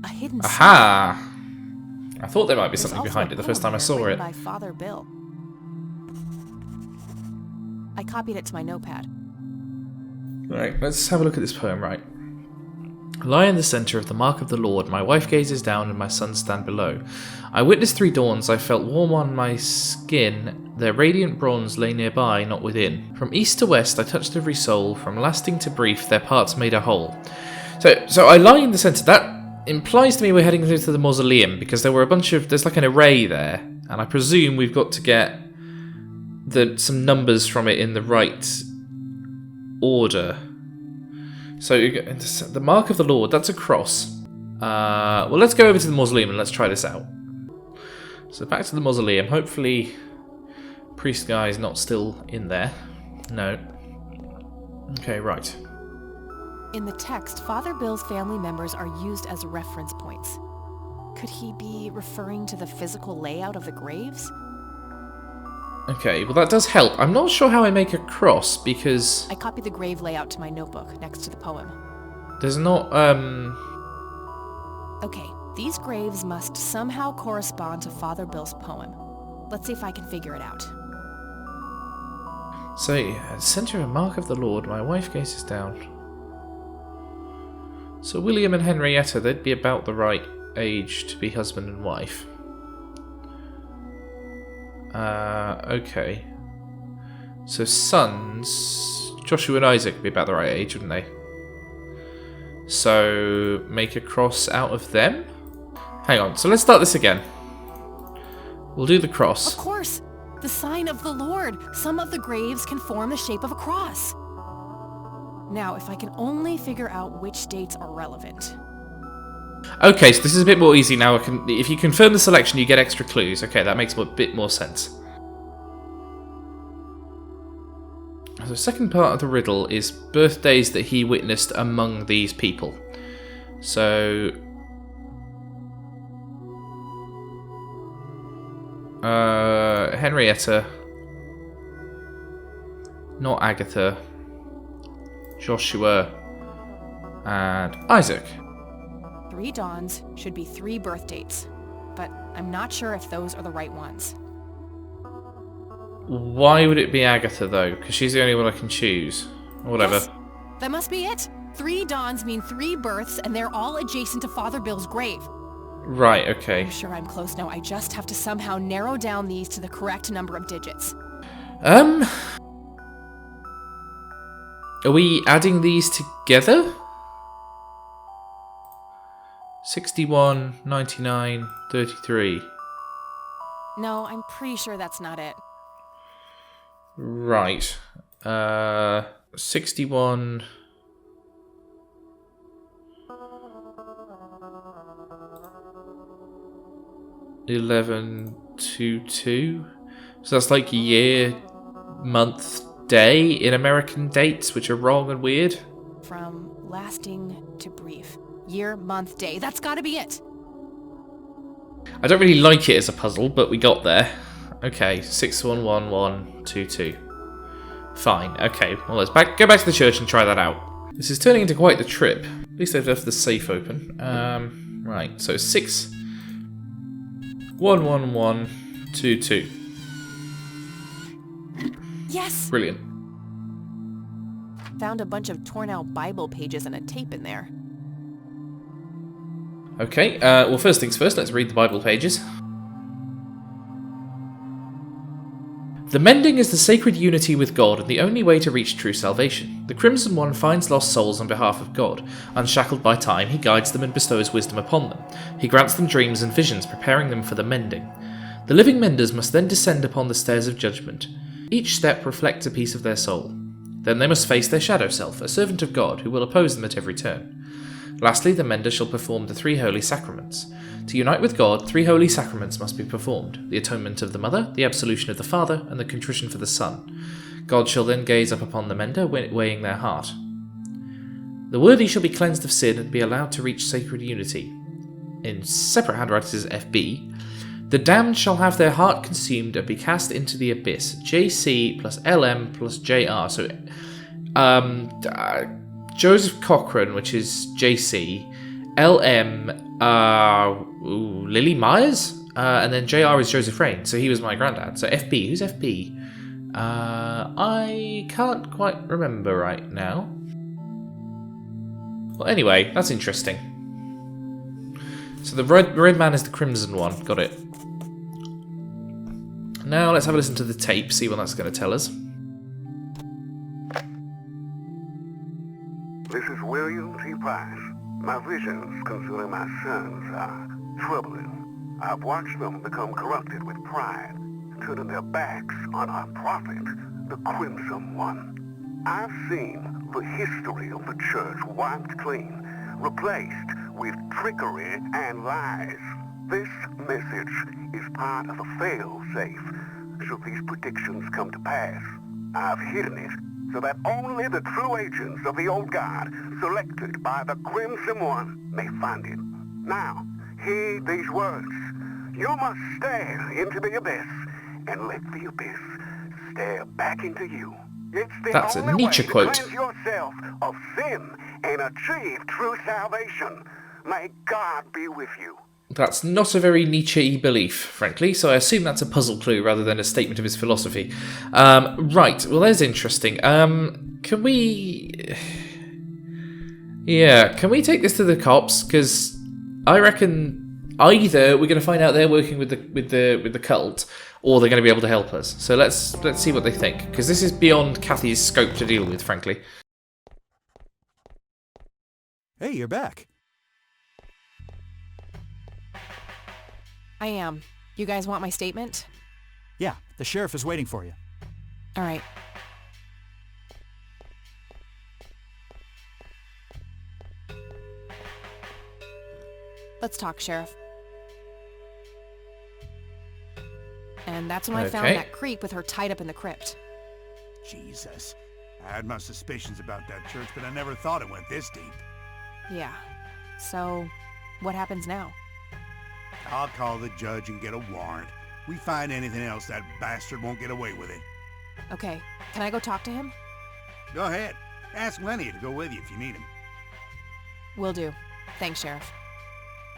A hidden Aha! I thought there might be There's something also behind a it the first time poem I here saw written it. by Father Bill. I copied it to my notepad. Right, let's have a look at this poem, right. Lie in the centre of the mark of the Lord, my wife gazes down and my sons stand below. I witnessed 3 dawns, I felt warm on my skin, their radiant bronze lay nearby, not within. From east to west I touched every soul, from lasting to brief their parts made a whole. So I lie in the centre, implies to me we're heading through to the mausoleum because there were a bunch of... There's like an array there, and I presume we've got to get some numbers from it in the right order. So the Mark of the Lord, that's a cross. Well, let's go over to the mausoleum and let's try this out. So back to the mausoleum. Hopefully priest guy is not still in there. No. Okay, right. In the text, Father Bill's family members are used as reference points. Could he be referring to the physical layout of the graves? Okay, well that does help. I'm not sure how I make a cross, because... I copied the grave layout to my notebook next to the poem. There's not, Okay, these graves must somehow correspond to Father Bill's poem. Let's see if I can figure it out. So, at the centre of a Mark of the Lord, my wife gazes down. So William and Henrietta, they'd be about the right age to be husband and wife. Okay. So sons, Joshua and Isaac would be about the right age, wouldn't they? So make a cross out of them? Hang on, so let's start this again. We'll do the cross. Of course! The sign of the Lord! Some of the graves can form the shape of a cross. Now, if I can only figure out which dates are relevant. Okay, so this is a bit more easy now. If you confirm the selection, you get extra clues. Okay, that makes a bit more sense. So the second part of the riddle is birthdays that he witnessed among these people. So... Henrietta. Not Agatha. Joshua. And Isaac. 3 dawns should be 3 birth dates, but I'm not sure if those are the right ones. Why would it be Agatha, though? Because she's the only one I can choose. Or whatever. Yes, that must be it. 3 dawns mean 3 births, and they're all adjacent to Father Bill's grave. Right, okay. I'm sure I'm close now. I just have to somehow narrow down these to the correct number of digits. Are we adding these together? 61, 99, 33. No, I'm pretty sure that's not it. Right. 61... $11.22. So that's like year, month, day in American dates, which are wrong and weird. From lasting to brief. Year, month, day. That's gotta be it. I don't really like it as a puzzle, but we got there. Okay, 611122. Fine. Okay, well let's go back to the church and try that out. This is turning into quite the trip. At least they've left the safe open. Right. So 611122. Yes. Brilliant. Found a bunch of torn out Bible pages and a tape in there. Okay, well first things first, let's read the Bible pages. The mending is the sacred unity with God and the only way to reach true salvation. The Crimson One finds lost souls on behalf of God. Unshackled by time, he guides them and bestows wisdom upon them. He grants them dreams and visions, preparing them for the mending. The living menders must then descend upon the stairs of judgment. Each step reflects a piece of their soul. Then they must face their shadow self, a servant of God, who will oppose them at every turn. Lastly, the mender shall perform the 3 holy sacraments. To unite with God, 3 holy sacraments must be performed: the atonement of the mother, the absolution of the father, and the contrition for the son. God shall then gaze up upon the mender, weighing their heart. The worthy shall be cleansed of sin and be allowed to reach sacred unity. In separate handwriting is FB. The damned shall have their heart consumed and be cast into the abyss. JC plus LM plus JR. So, Joseph Cochran, which is JC, LM, Lily Myers, and then JR is Joseph Rain, so he was my granddad. So FB, who's FB? I can't quite remember right now. Well, anyway, that's interesting. So the red man is the Crimson One, got it. Now let's have a listen to the tape, see what that's going to tell us. This is William T. Price. My visions concerning my sons are troubling. I've watched them become corrupted with pride, turning their backs on our prophet, the Crimson One. I've seen the history of the church wiped clean, replaced with trickery and lies. This message is part of the fail-safe, should these predictions come to pass. I've hidden it so that only the true agents of the old guard, selected by the Crimson One, may find it. Now, heed these words. You must stare into the abyss, and let the abyss stare back into you. It's the That's a only Nietzsche way to quote. cleanse yourself of sin and achieve true salvation. May God be with you. That's not a very Nietzsche-y belief, frankly, so I assume that's a puzzle clue rather than a statement of his philosophy. Right, well, that's interesting. Can we... Yeah, can we take this to the cops? Because I reckon either we're going to find out they're working with the cult, or they're going to be able to help us. So let's see what they think, because this is beyond Kathy's scope to deal with, frankly. Hey, you're back. I am. You guys want my statement? Yeah, the sheriff is waiting for you. All right. Let's talk, Sheriff. And that's when I found that creep with her tied up in the crypt. Jesus. I had my suspicions about that church, but I never thought it went this deep. Yeah. So, what happens now? I'll call the judge and get a warrant. We find anything else, that bastard won't get away with it. Okay, can I go talk to him? Go ahead. Ask Lenny to go with you if you need him. Will do. Thanks, Sheriff.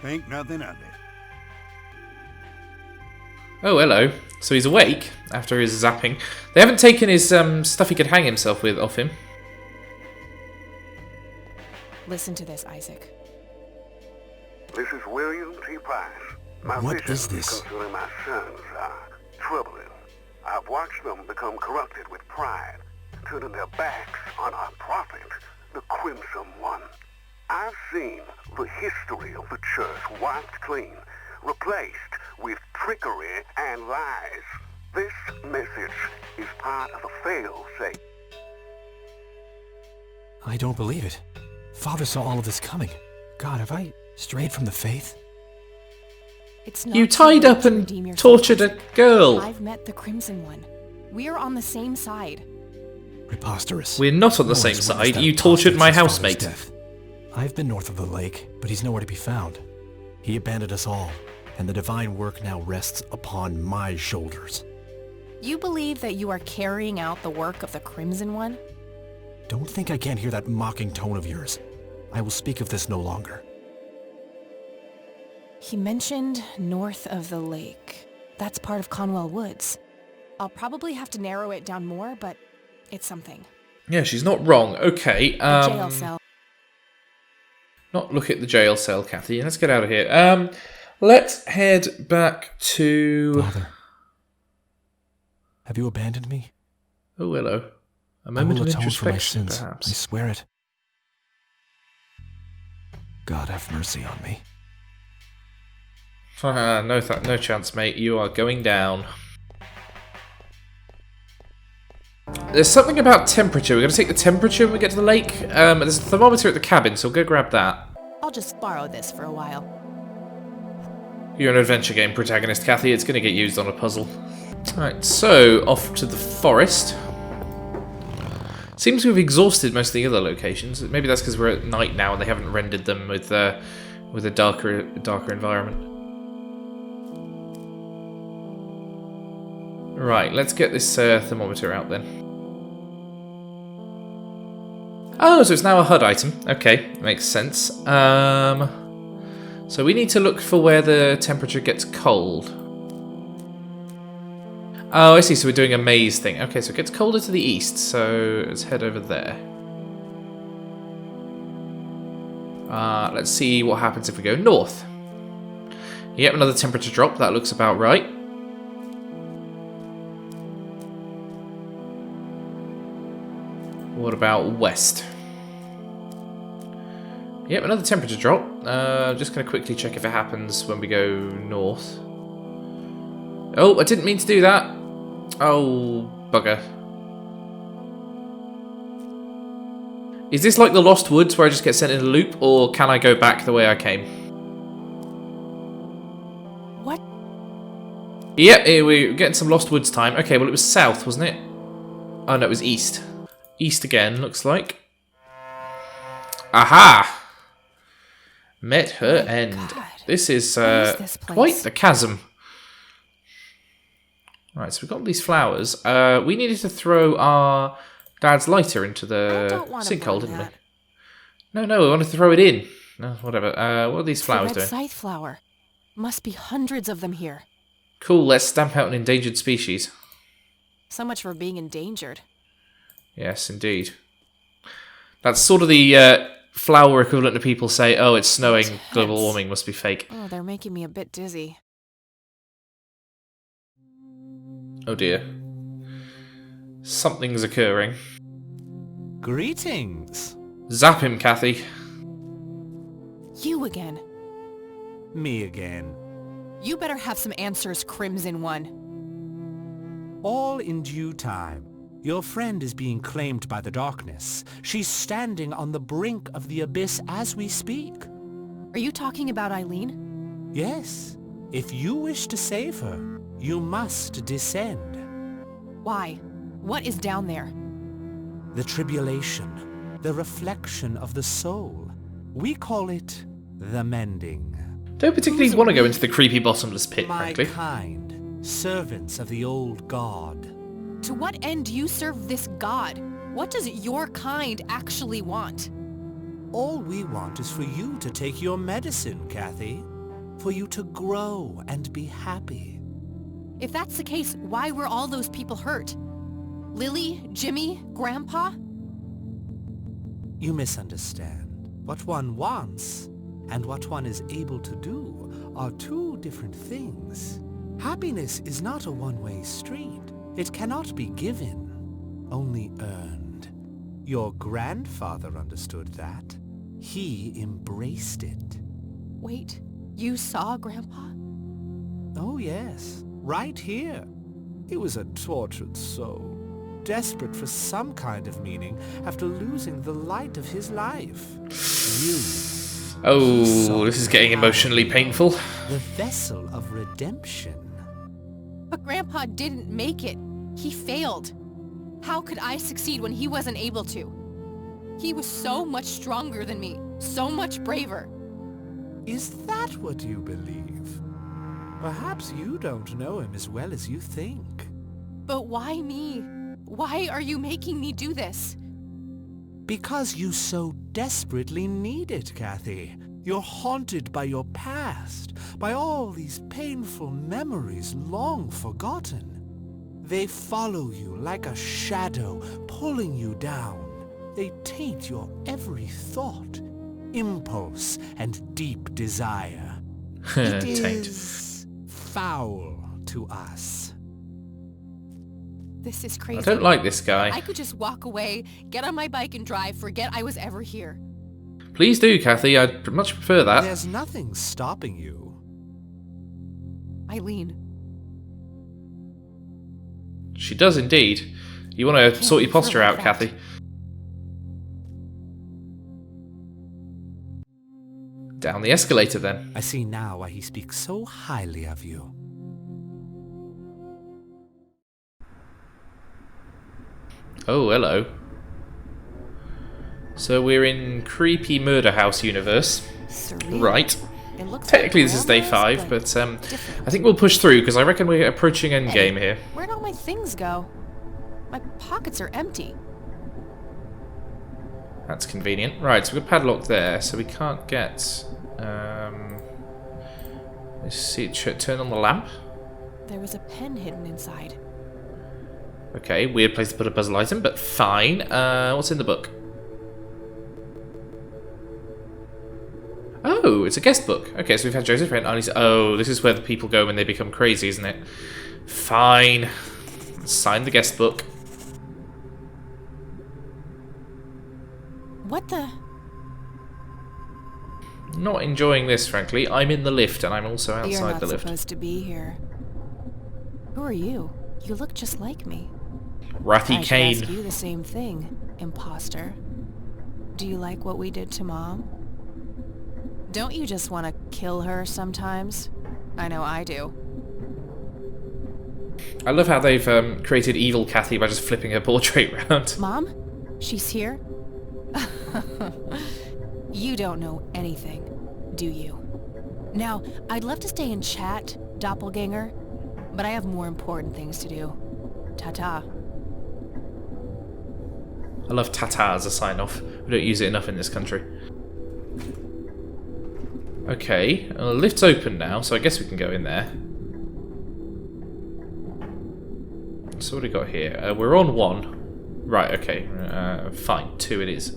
Think nothing of it. Oh, hello. So he's awake after his zapping. They haven't taken his stuff he could hang himself with off him. Listen to this, Isaac. This is William T. Price. My What visions is this? concerning my sons are troubling. I've watched them become corrupted with pride, turning their backs on our prophet, the Crimson One. I've seen the history of the church wiped clean, replaced with trickery and lies. This message is part of the fail-safe. I don't believe it. Father saw all of this coming. God, have I strayed from the faith? It's not You too tied late up to and redeem yourself, tortured a Isaac. girl. I've met the Crimson One. We're on the same side. Preposterous. We're not on the No same one's witnessed side. that You tortured apostate my since Father's housemate. death. I've been north of the lake, but he's nowhere to be found. He abandoned us all, and the divine work now rests upon my shoulders. You believe that you are carrying out the work of the Crimson One? Don't think I can't hear that mocking tone of yours. I will speak of this no longer. He mentioned north of the lake. That's part of Conwell Woods. I'll probably have to narrow it down more, but it's something. Yeah, she's not wrong. Okay. The jail cell. Not look at the jail cell, Kathy. Let's get out of here. Let's head back to... Father, have you abandoned me? Oh, hello. A I moment will of atone for my introspection, sins. perhaps. I swear it. God have mercy on me. No chance, mate. You are going down. There's something about temperature. We're going to take the temperature when we get to the lake. There's a thermometer at the cabin, so go grab that. I'll just borrow this for a while. You're an adventure game protagonist, Kathy. It's going to get used on a puzzle. Alright, so off to the forest. Seems we've exhausted most of the other locations. Maybe that's because we're at night now and they haven't rendered them with a darker environment. Right, let's get this thermometer out then. Oh, so it's now a HUD item. Okay, makes sense. So we need to look for where the temperature gets cold. Oh, I see, so we're doing a maze thing. Okay, so it gets colder to the east, so let's head over there. Let's see what happens if we go north. Yep, another temperature drop. That looks about right. What about west? Yep, another temperature drop. Just going to quickly check if it happens when we go north. Oh, I didn't mean to do that. Oh, bugger. Is this like the Lost Woods where I just get sent in a loop, or can I go back the way I came? What? Yep, here we're getting some Lost Woods time. Okay, well it was south, wasn't it? Oh no, it was east. East again, looks like. Aha! Met her end. God. This is this place? quite the chasm. Right, so we've got these flowers. We needed to throw our dad's lighter into the sinkhole, didn't we? No, we wanted to throw it in. No, whatever. What are these flowers doing? Red scythe flower. Must be hundreds of them here. Cool, let's stamp out an endangered species. So much for being endangered. Yes, indeed. That's sort of the flower equivalent to people say, oh, it's snowing, global warming must be fake. Oh, they're making me a bit dizzy. Oh dear. Something's occurring. Greetings. Zap him, Kathy. You again. Me again. You better have some answers, Crimson One. All in due time. Your friend is being claimed by the darkness. She's standing on the brink of the abyss as we speak. Are you talking about Eileen? Yes. If you wish to save her, you must descend. Why? What is down there? The tribulation, the reflection of the soul. We call it the mending. Don't particularly want to go into the creepy bottomless pit, My frankly. kind, servants of the old god. To what end do you serve this god? What does your kind actually want? All we want is for you to take your medicine, Kathy. For you to grow and be happy. If that's the case, why were all those people hurt? Lily, Jimmy, Grandpa? You misunderstand. What one wants and what one is able to do are two different things. Happiness is not a one-way street. It cannot be given, only earned. Your grandfather understood that. He embraced it. Wait, you saw Grandpa? Oh yes, right here. He was a tortured soul, desperate for some kind of meaning after losing the light of his life. Oh, this is getting emotionally painful. The vessel of redemption. But Grandpa didn't make it. He failed. How could I succeed when he wasn't able to? He was so much stronger than me, so much braver. Is that what you believe? Perhaps you don't know him as well as you think. But why me? Why are you making me do this? Because you so desperately need it, Kathy. You're haunted by your past, by all these painful memories long forgotten. They follow you like a shadow, pulling you down. They taint your every thought, impulse, and deep desire. It is foul to us. This is crazy. I don't like this guy. I could just walk away, get on my bike and drive, forget I was ever here. Please do, Kathy. I'd much prefer that. There's nothing stopping you. Eileen. She does indeed. You want to sort your posture out, Kathy. Down the escalator, then. I see now why he speaks so highly of you. Oh, hello. So we're in creepy murder house universe. Surreal. Right. It looks Technically like this is day 5, but different. I think we'll push through because I reckon we're approaching endgame here. Where'd all my things go? My pockets are empty. That's convenient. Right, so we've got padlock there, so we can't get... let's see, turn on the lamp. There was a pen hidden inside. Okay, weird place to put a puzzle item, but fine. What's in the book? Oh, it's a guest book. Okay, so we've had Joseph Brent, Arnie's... Oh, this is where the people go when they become crazy, isn't it? Fine. Sign the guest book. What the... Not enjoying this, frankly. I'm in the lift, and I'm also outside You're not the lift. supposed to be here. Who are you? You look just like me. Ratty I Kane. should ask you the same thing, imposter. Do you like what we did to Mom? Don't you just want to kill her sometimes? I know I do. I love how they've created evil Kathy by just flipping her portrait around. Mom? She's here? You don't know anything, do you? Now, I'd love to stay and chat, doppelganger, but I have more important things to do. Ta-ta. I love tata as a sign-off. We don't use it enough in this country. Okay, the lift's open now, so I guess we can go in there. So what do we got here? We're on 1. Right, okay. Fine, 2 it is.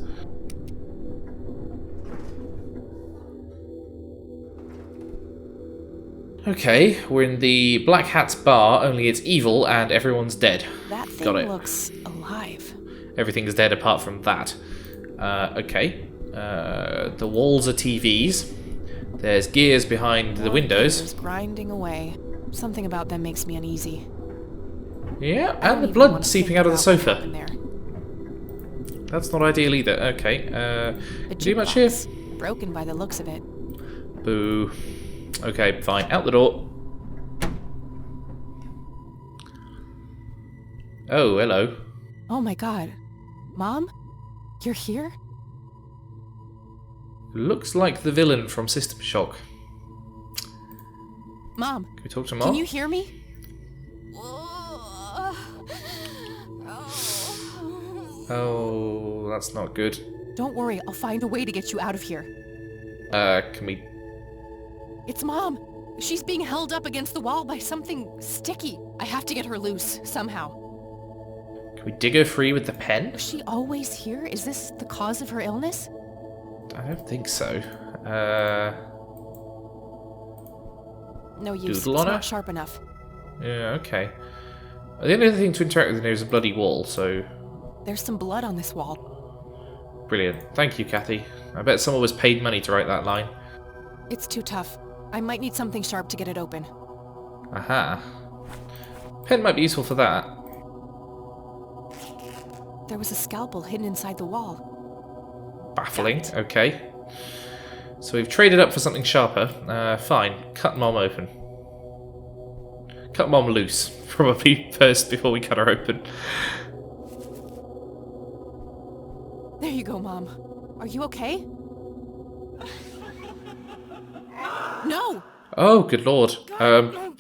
Okay, we're in the Black Hat's bar, only it's evil and everyone's dead. That thing Got it. looks alive. Everything's dead apart from that. Okay. The walls are TVs. There's gears behind the windows. Gears grinding away. Something about them makes me uneasy. Yeah, I don't and the even blood wanna seeping think out of the about what sofa. happened there. That's not ideal either. Okay. The Do much here? jukebox, broken by the looks of it. Boo. Okay, fine. Out the door. Oh, hello. Oh my god. Mom? You're here? Looks like the villain from System Shock. Mom, Can we talk to Mom? can you hear me? Oh, that's not good. Don't worry, I'll find a way to get you out of here. Can we... It's Mom! She's being held up against the wall by something sticky. I have to get her loose, somehow. Can we dig her free with the pen? Was she always here? Is this the cause of her illness? I don't think so. No use. Doodle on It's her? not sharp enough. Yeah, okay. The only other thing to interact with in here is a bloody wall, so... There's some blood on this wall. Brilliant. Thank you, Kathy. I bet someone was paid money to write that line. It's too tough. I might need something sharp to get it open. Aha. Pen might be useful for that. There was a scalpel hidden inside the wall. Baffling. Okay. So we've traded up for something sharper. Fine. Cut Mom open. Cut Mom loose. Probably first before we cut her open. There you go, Mom. Are you okay? No! Oh, good lord. No.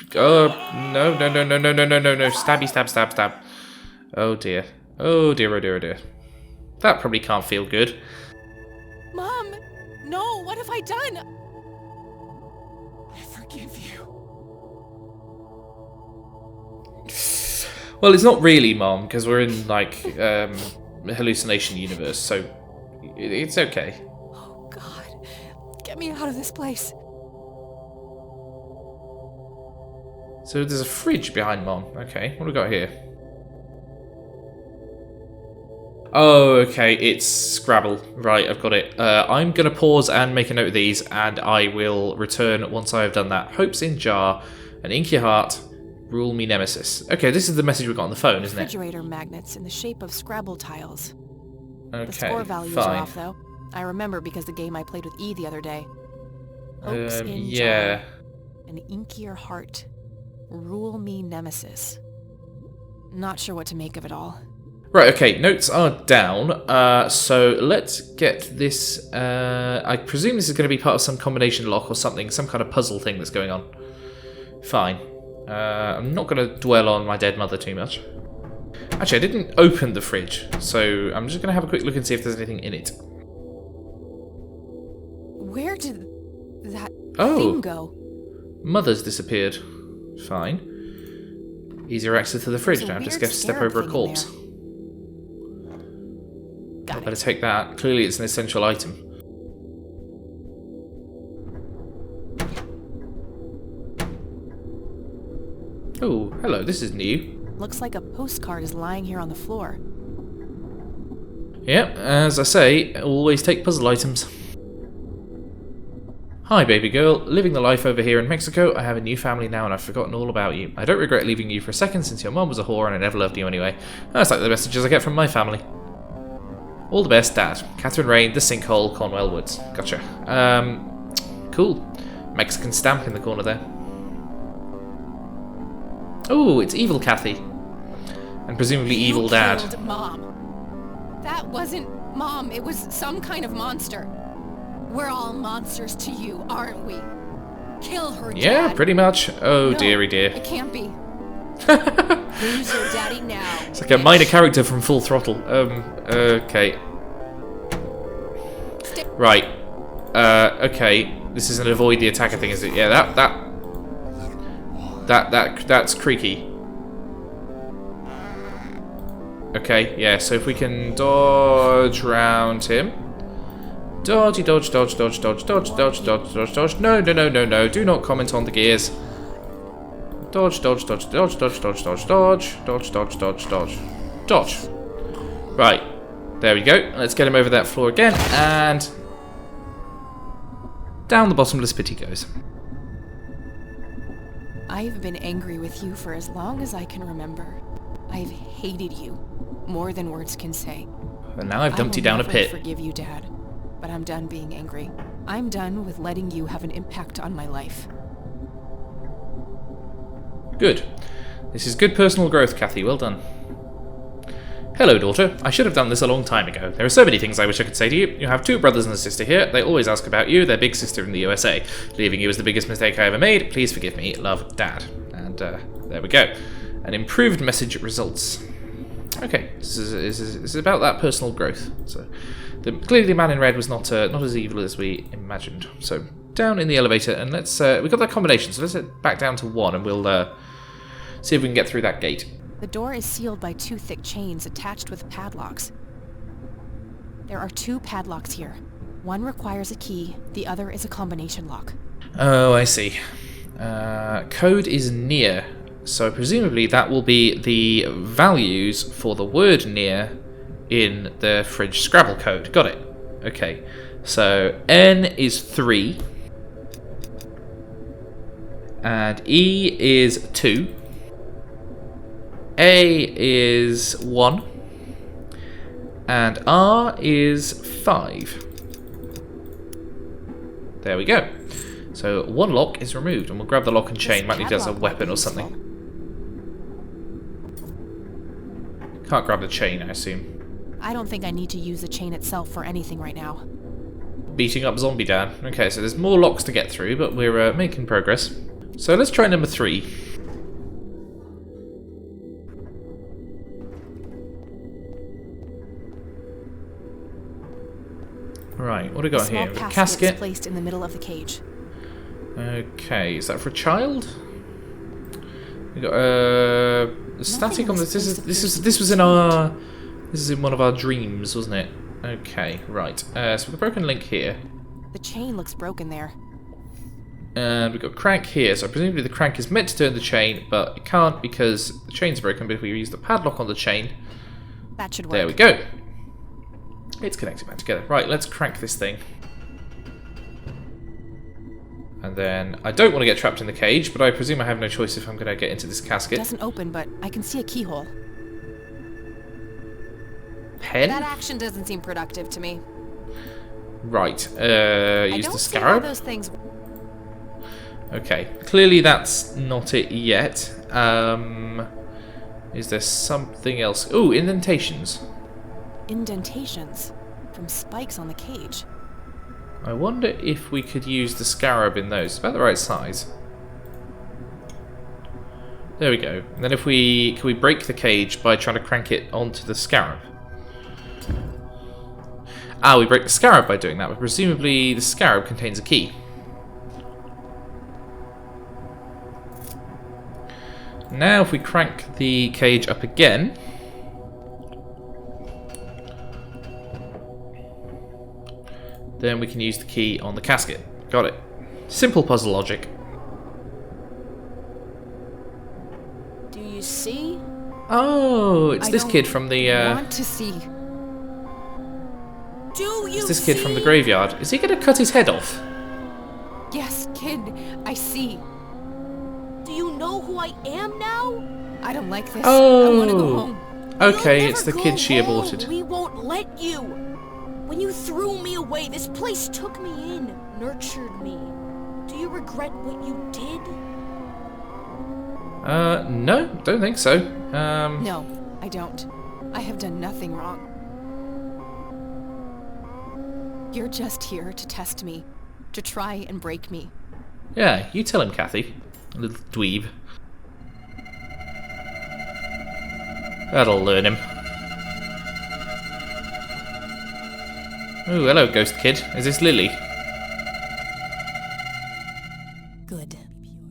Stabby, stab, stab, stab. Oh dear. Oh dear, oh dear, oh dear. That probably can't feel good. Mom! No, what have I done? I forgive you. Well, it's not really, Mom, because we're in, like, hallucination universe, so it's okay. Oh, God. Get me out of this place. So there's a fridge behind Mom. Okay, what do we got here? Oh, okay, it's Scrabble. Right, I've got it. I'm going to pause and make a note of these, and I will return once I have done that. Hopes in jar, an inky heart, rule me nemesis. Okay, this is the message we got on the phone, isn't it? Refrigerator magnets in the shape of Scrabble tiles. Okay, The score values fine. are off, though. I remember because the game I played with E the other day. Hopes in yeah. jar, an inkier heart, rule me nemesis. Not sure what to make of it all. Right, okay, notes are down, so let's get this, I presume this is going to be part of some combination lock or something, some kind of puzzle thing that's going on. Fine. I'm not going to dwell on my dead mother too much. Actually, I didn't open the fridge, so I'm just going to have a quick look and see if there's anything in it. Where did that Oh. thing go? Mother's disappeared. Fine. Easier access to the fridge There's a now, just weird go step scarab over a thing in corpse. there. I Got better it. take that. Clearly it's an essential item. Oh, hello, this is new. Looks like a postcard is lying here on the floor. Yep, as I say, always take puzzle items. Hi, baby girl. Living the life over here in Mexico. I have a new family now and I've forgotten all about you. I don't regret leaving you for a second since your mom was a whore and I never loved you anyway. That's like the messages I get from my family. All the best, Dad. Catherine Rain, The Sinkhole, Cornwell Woods. Gotcha. Cool. Mexican stamp in the corner there. Oh, it's evil Kathy. And presumably evil Dad. You killed Mom. That wasn't Mom. It was some kind of monster. We're all monsters to you, aren't we? Kill her, Dad. Yeah, pretty much. Oh, no, dearie dear. It can't be. Who's your daddy now? It's like a minor character from Full Throttle. Okay. Right. Okay. This is an avoid the attacker thing, is it? Yeah, that's creaky. Okay, yeah, so if we can dodge round him. Dodgy, dodge, dodge, dodge, dodge, dodge, dodge, dodge, dodge, dodge. No, no, no, no, no. Do not comment on the gears. Dodge, dodge, dodge, dodge, dodge, dodge, dodge, dodge, dodge, dodge, dodge, dodge, dodge. Right. There we go. Let's get him over that floor again, and down the bottomless pit he goes. I've been angry with you for as long as I can remember. I've hated you more than words can say. And now I've dumped you down a pit. I will never forgive you, Dad. But I'm done being angry. I'm done with letting you have an impact on my life. Good. This is good personal growth, Kathy. Well done. Hello, daughter. I should have done this a long time ago. There are so many things I wish I could say to you. You have 2 brothers and a sister here. They always ask about you. Their big sister in the USA. Leaving you was the biggest mistake I ever made. Please forgive me. Love, Dad. And there we go. An improved message results. Okay, this is about that personal growth. So, clearly the man in red was not as evil as we imagined. So, down in the elevator, and let's we got that combination. So let's head back down to 1, and we'll see if we can get through that gate. The door is sealed by 2 thick chains attached with padlocks. There are 2 padlocks here. One requires a key, the other is a combination lock. Oh, I see. Code is near. So presumably that will be the values for the word near in the fridge Scrabble code. Got it. Okay. So N is 3. And E is 2. A is 1. And R is 5. There we go. So 1 lock is removed, and we'll grab the lock and chain. Might need it as a weapon or something. Can't grab the chain, I assume. I don't think I need to use the chain itself for anything right now. Beating up Zombie Dad. Okay, so there's more locks to get through, but we're making progress. So let's try number 3. Right, what do we got here? A casket is placed in the middle of the cage. Okay, is that for a child? We got static on this. This was in our. This is in one of our dreams, wasn't it? Okay, right. So the broken link here. The chain looks broken there. And we've got crank here. So presumably the crank is meant to turn the chain, but it can't because the chain's broken. But if we use the padlock on the chain, that should work. There we go. It's connected back together. Right, let's crank this thing. And then, I don't want to get trapped in the cage, but I presume I have no choice if I'm going to get into this casket. It doesn't open, but I can see a keyhole. Pen? That action doesn't seem productive to me. Right, use the scarab? I don't see how those things... Okay, clearly that's not it yet. Is there something else? Ooh, indentations. Indentations? From spikes on the cage. I wonder if we could use the scarab in those. It's about the right size. There we go. And then if we... Can we break the cage by trying to crank it onto the scarab? Ah, we break the scarab by doing that, but presumably the scarab contains a key. Now if we crank the cage up again... then we can use the key on the casket. Got it. Simple puzzle logic. Do you see? Oh, it's this kid from the... I want to see. It's this kid from the graveyard. Is he going to cut his head off? Yes, kid, I see. Do you know who I am now? I don't like this. Oh. I want to go home. Okay, it's the kid she aborted. We won't let you. When you threw me away, this place took me in, nurtured me. Do you regret what you did? No, don't think so. No, I don't. I have done nothing wrong. You're just here to test me, to try and break me. Yeah, you tell him, Kathy. Little dweeb. That'll learn him. Oh, hello, ghost kid. Is this Lily? Good.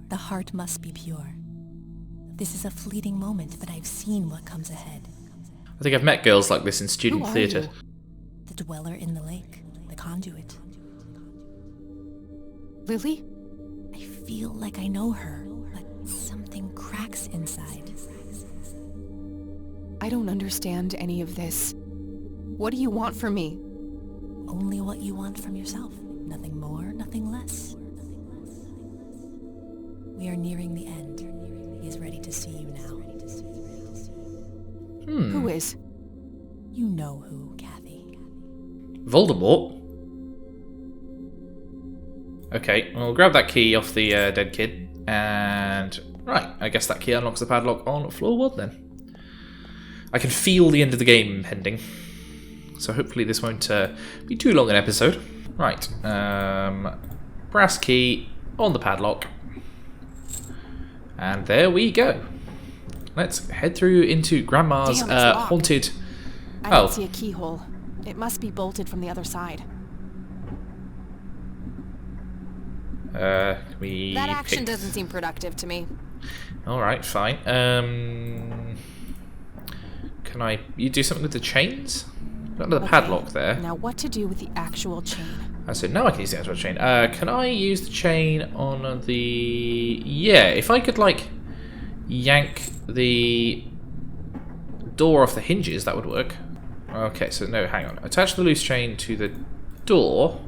The heart must be pure. This is a fleeting moment, but I've seen what comes ahead. I think I've met girls like this in student Who are theatre. you? The dweller in the lake, the conduit. Lily? I feel like I know her, but something cracks inside. I don't understand any of this. What do you want from me? Only what you want from yourself. Nothing more, nothing less. We are nearing the end. He is ready to see you now. Who is? You know who, Kathy. Voldemort? Okay, we'll grab that key off the dead kid, and... Right, I guess that key unlocks the padlock on floor 1 then. I can feel the end of the game impending, so hopefully this won't be too long an episode. Right, brass key on the padlock. And there we go. Let's head through into Grandma's Damn, it's locked. haunted... I don't see a keyhole. It must be bolted from the other side. That action doesn't seem productive to me. Alright, fine. Can you do something with the chains? Got the padlock there. Now what to do with the actual chain? So now I can use the actual chain. Can I use the chain on the... Yeah, if I could, like, yank the door off the hinges, that would work. Okay, so no, hang on. Attach the loose chain to the door.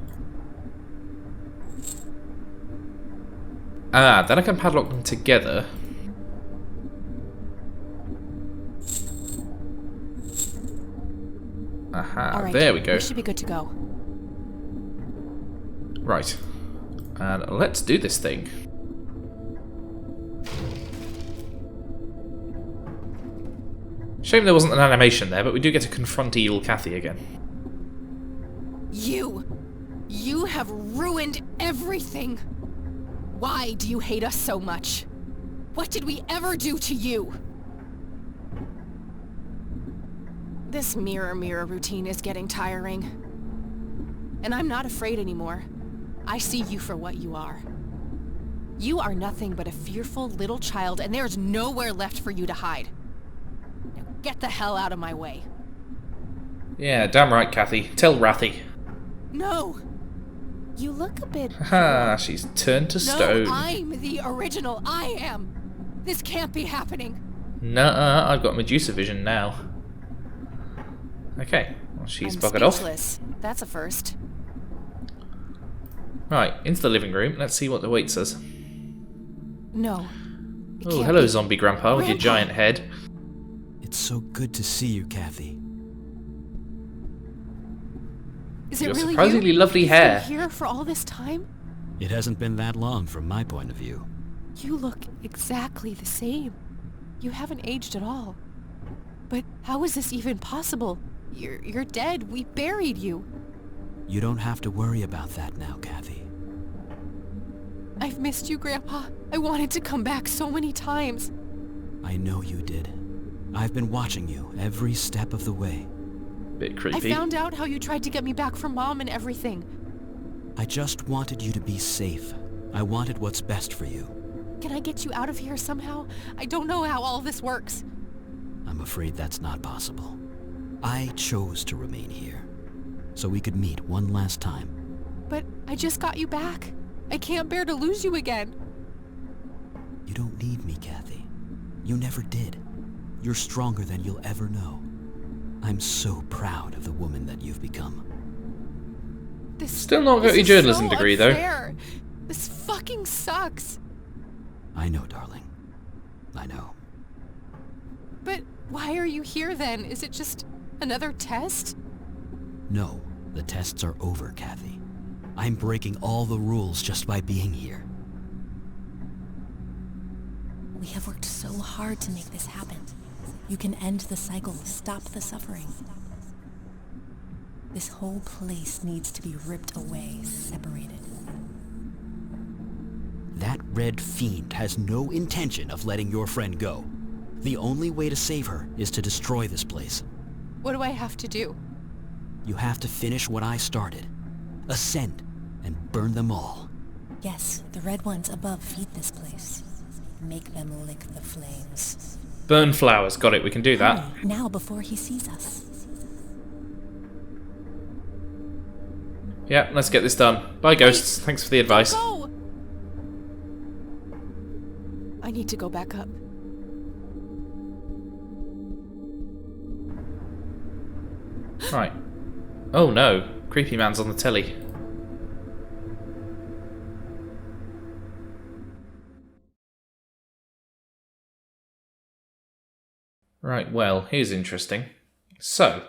Then I can padlock them together. Aha, All right, there we go. We should be good to go. Right. And let's do this thing. Shame there wasn't an animation there, but we do get to confront evil Kathy again. You have ruined everything. Why do you hate us so much? What did we ever do to you? This mirror routine is getting tiring. And I'm not afraid anymore. I see you for what you are. You are nothing but a fearful little child, and there's nowhere left for you to hide. Now get the hell out of my way. Yeah, damn right, Kathy. Tell Rathy. No! You look a bit... Ha, she's turned to stone. No, I'm the original. I am. This can't be happening. Nuh-uh, I've got Medusa vision now. Okay, well, she's buggered off. That's a first. Right, into the living room. Let's see what awaits us. No. Oh, hello, zombie grandpa with your giant head. It's so good to see you, Kathy. Is it Your really surprisingly you? lovely You've hair. been here for all this time? It hasn't been that long from my point of view. You look exactly the same. You haven't aged at all. But how is this even possible? You're dead. We buried you. You don't have to worry about that now, Kathy. I've missed you, Grandpa. I wanted to come back so many times. I know you did. I've been watching you every step of the way. Bit creepy. I found out how you tried to get me back from Mom and everything. I just wanted you to be safe. I wanted what's best for you. Can I get you out of here somehow? I don't know how all this works. I'm afraid that's not possible. I chose to remain here, so we could meet one last time. But I just got you back. I can't bear to lose you again. You don't need me, Kathy. You never did. You're stronger than you'll ever know. I'm so proud of the woman that you've become. Still not got your journalism degree, unfair. This fucking sucks. I know, darling. I know. But why are you here then? Is it just another test? No, the tests are over, Kathy. I'm breaking all the rules just by being here. We have worked so hard to make this happen. You can end the cycle, stop the suffering. This whole place needs to be ripped away, separated. That red fiend has no intention of letting your friend go. The only way to save her is to destroy this place. What do I have to do? You have to finish what I started. Ascend and burn them all. Yes, the red ones above feed this place. Make them lick the flames. Burn flowers. Got it. We can do that. Hurry, now before he sees us. Yeah, let's get this done. Bye, ghosts. Thanks for the advice. Go! I need to go back up. Right. Oh no. Creepy man's on the telly. Right, well, here's interesting. So,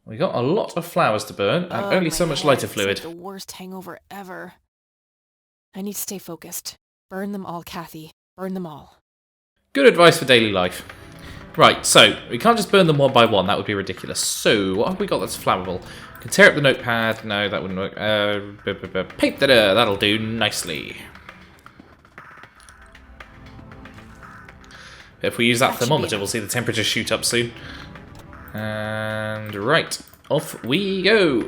we got a lot of flowers to burn, and only so much lighter fluid. It's like the worst hangover ever. I need to stay focused. Burn them all, Kathy. Burn them all. Good advice for daily life. Right, so, we can't just burn them one by one, that would be ridiculous. So, what have we got that's flammable? We can tear up the notepad. No, that wouldn't work. Paint that, that'll do nicely. If we use that thermometer, we'll see the temperature shoot up soon. And right, off we go.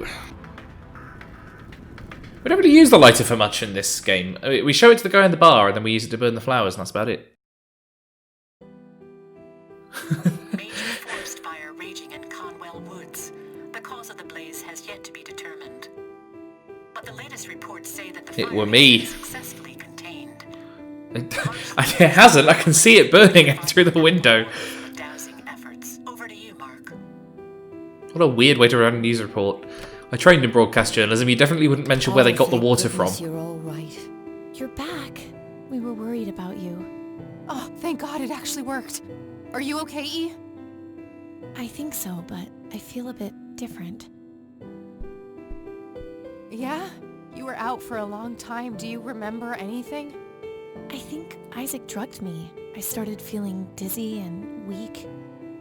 We don't really use the lighter for much in this game. We show it to the guy in the bar, and then we use it to burn the flowers, and that's about it. Major forest fire raging in Conwell Woods. The cause of the blaze has yet to be determined. But the latest reports say that the fire It were me. is successfully contained. It hasn't. I can see it burning through the window. Dousing efforts. Over to you, Mark. What a weird way to run a news report. I trained in broadcast journalism. You definitely wouldn't mention where they got the water from. You're all right. You're back. We were worried about you. Oh, thank God it actually worked. Are you okay, E? I think so, but I feel a bit different. Yeah? You were out for a long time. Do you remember anything? I think Isaac drugged me. I started feeling dizzy and weak.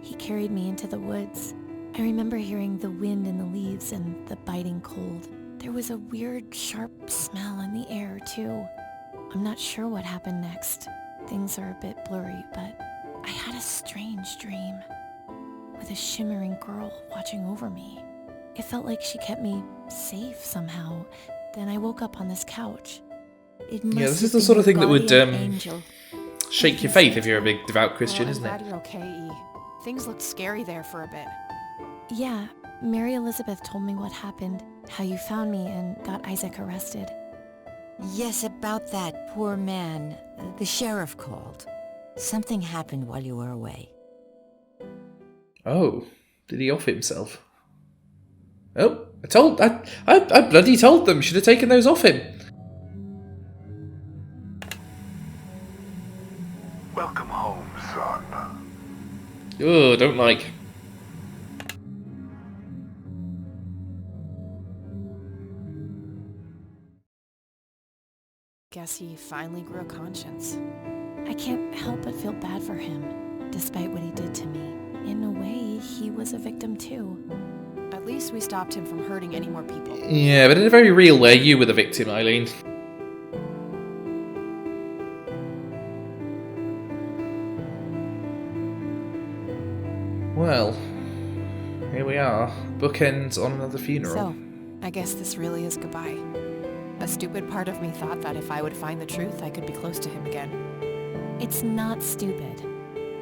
He carried me into the woods. I remember hearing the wind in the leaves and the biting cold. There was a weird, sharp smell in the air, too. I'm not sure what happened next. Things are a bit blurry, but I had a strange dream with a shimmering girl watching over me. It felt like she kept me safe somehow. Then I woke up on this couch. Yeah, this is the sort of thing that would shake your faith if you're a big devout Christian, well, isn't it? I'm glad you're okay, E. Things looked scary there for a bit. Yeah, Mary Elizabeth told me what happened, how you found me and got Isaac arrested. Yes, about that poor man. The sheriff called. Something happened while you were away. Oh, did he off himself? Oh, I bloody told them. Should have taken those off him. Welcome home, son. Oh, don't like. Guess he finally grew a conscience. I can't help but feel bad for him, despite what he did to me. In a way, he was a victim too. At least we stopped him from hurting any more people. Yeah, but in a very real way, you were the victim, Eileen. Well, here we are. Bookends on another funeral. So, I guess this really is goodbye. A stupid part of me thought that if I would find the truth, I could be close to him again. It's not stupid.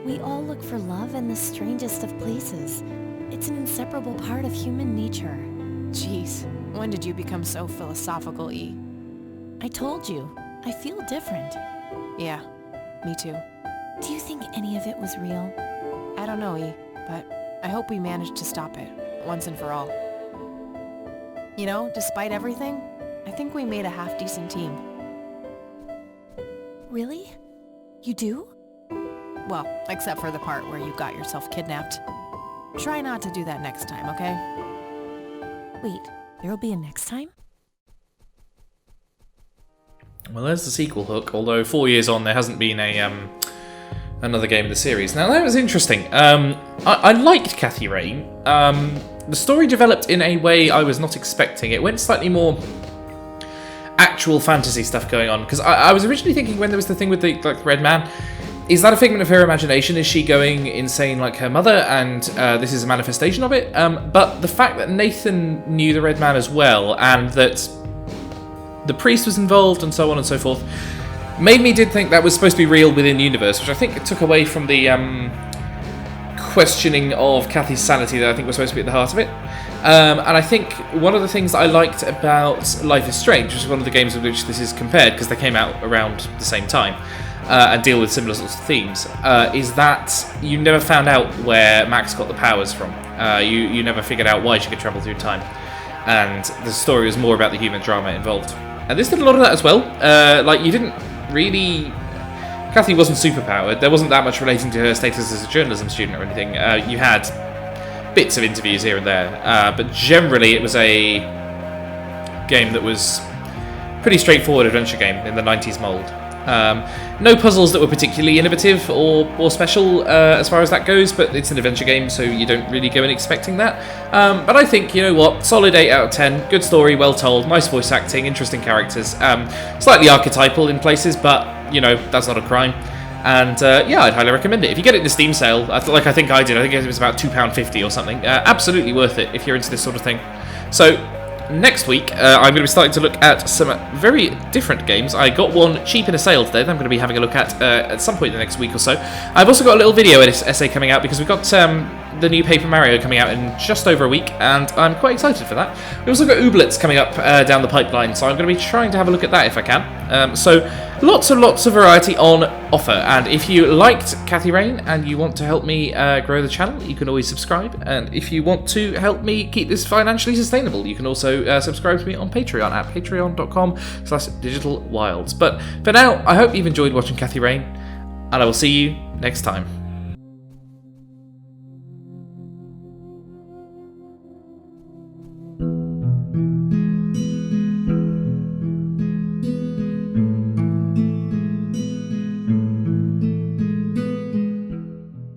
We all look for love in the strangest of places. It's an inseparable part of human nature. Jeez, when did you become so philosophical, E? I told you, I feel different. Yeah, me too. Do you think any of it was real? I don't know, E, but I hope we managed to stop it, once and for all. You know, despite everything, I think we made a half-decent team. Really? You do? Well, except for the part where you got yourself kidnapped. Try not to do that next time, okay? Wait, there'll be a next time? Well, there's the sequel hook, although 4 years on there hasn't been a another game in the series. Now, that was interesting. I liked Kathy Rain. The story developed in a way I was not expecting. It went slightly more actual fantasy stuff going on, because I was originally thinking when there was the thing with the Red Man, is that a figment of her imagination? Is she going insane like her mother, and this is a manifestation of it? But the fact that Nathan knew the Red Man as well, and that the priest was involved, and so on and so forth, made me did think that was supposed to be real within the universe, which I think it took away from the questioning of Kathy's sanity that I think was supposed to be at the heart of it. And I think one of the things that I liked about Life is Strange, which is one of the games with which this is compared, because they came out around the same time, and deal with similar sorts of themes, is that you never found out where Max got the powers from. You never figured out why she could travel through time. And the story was more about the human drama involved. And this did a lot of that as well. You didn't really... Kathy wasn't superpowered. There wasn't that much relating to her status as a journalism student or anything. You had bits of interviews here and there. But generally it was a game that was pretty straightforward adventure game in the 90s mould. No puzzles that were particularly innovative or special as far as that goes, but it's an adventure game, so you don't really go in expecting that. But I think, you know what, solid 8 out of 10, good story, well told, nice voice acting, interesting characters, slightly archetypal in places, but, you know, that's not a crime. And yeah, I'd highly recommend it. If you get it in a Steam sale, like I think I did, I think it was about £2.50 or something, absolutely worth it if you're into this sort of thing. So, next week, I'm going to be starting to look at some very different games. I got one cheap in a sale today that I'm going to be having a look at some point in the next week or so. I've also got a little video essay coming out because we've got the new Paper Mario coming out in just over a week, and I'm quite excited for that. We've also got Ooblets coming up down the pipeline, so I'm going to be trying to have a look at that if I can. So lots and lots of variety on offer, and if you liked Kathy Rain and you want to help me grow the channel, you can always subscribe, and if you want to help me keep this financially sustainable, you can also subscribe to me on Patreon at patreon.com/digitalwilds. But for now, I hope you've enjoyed watching Kathy Rain, and I will see you next time.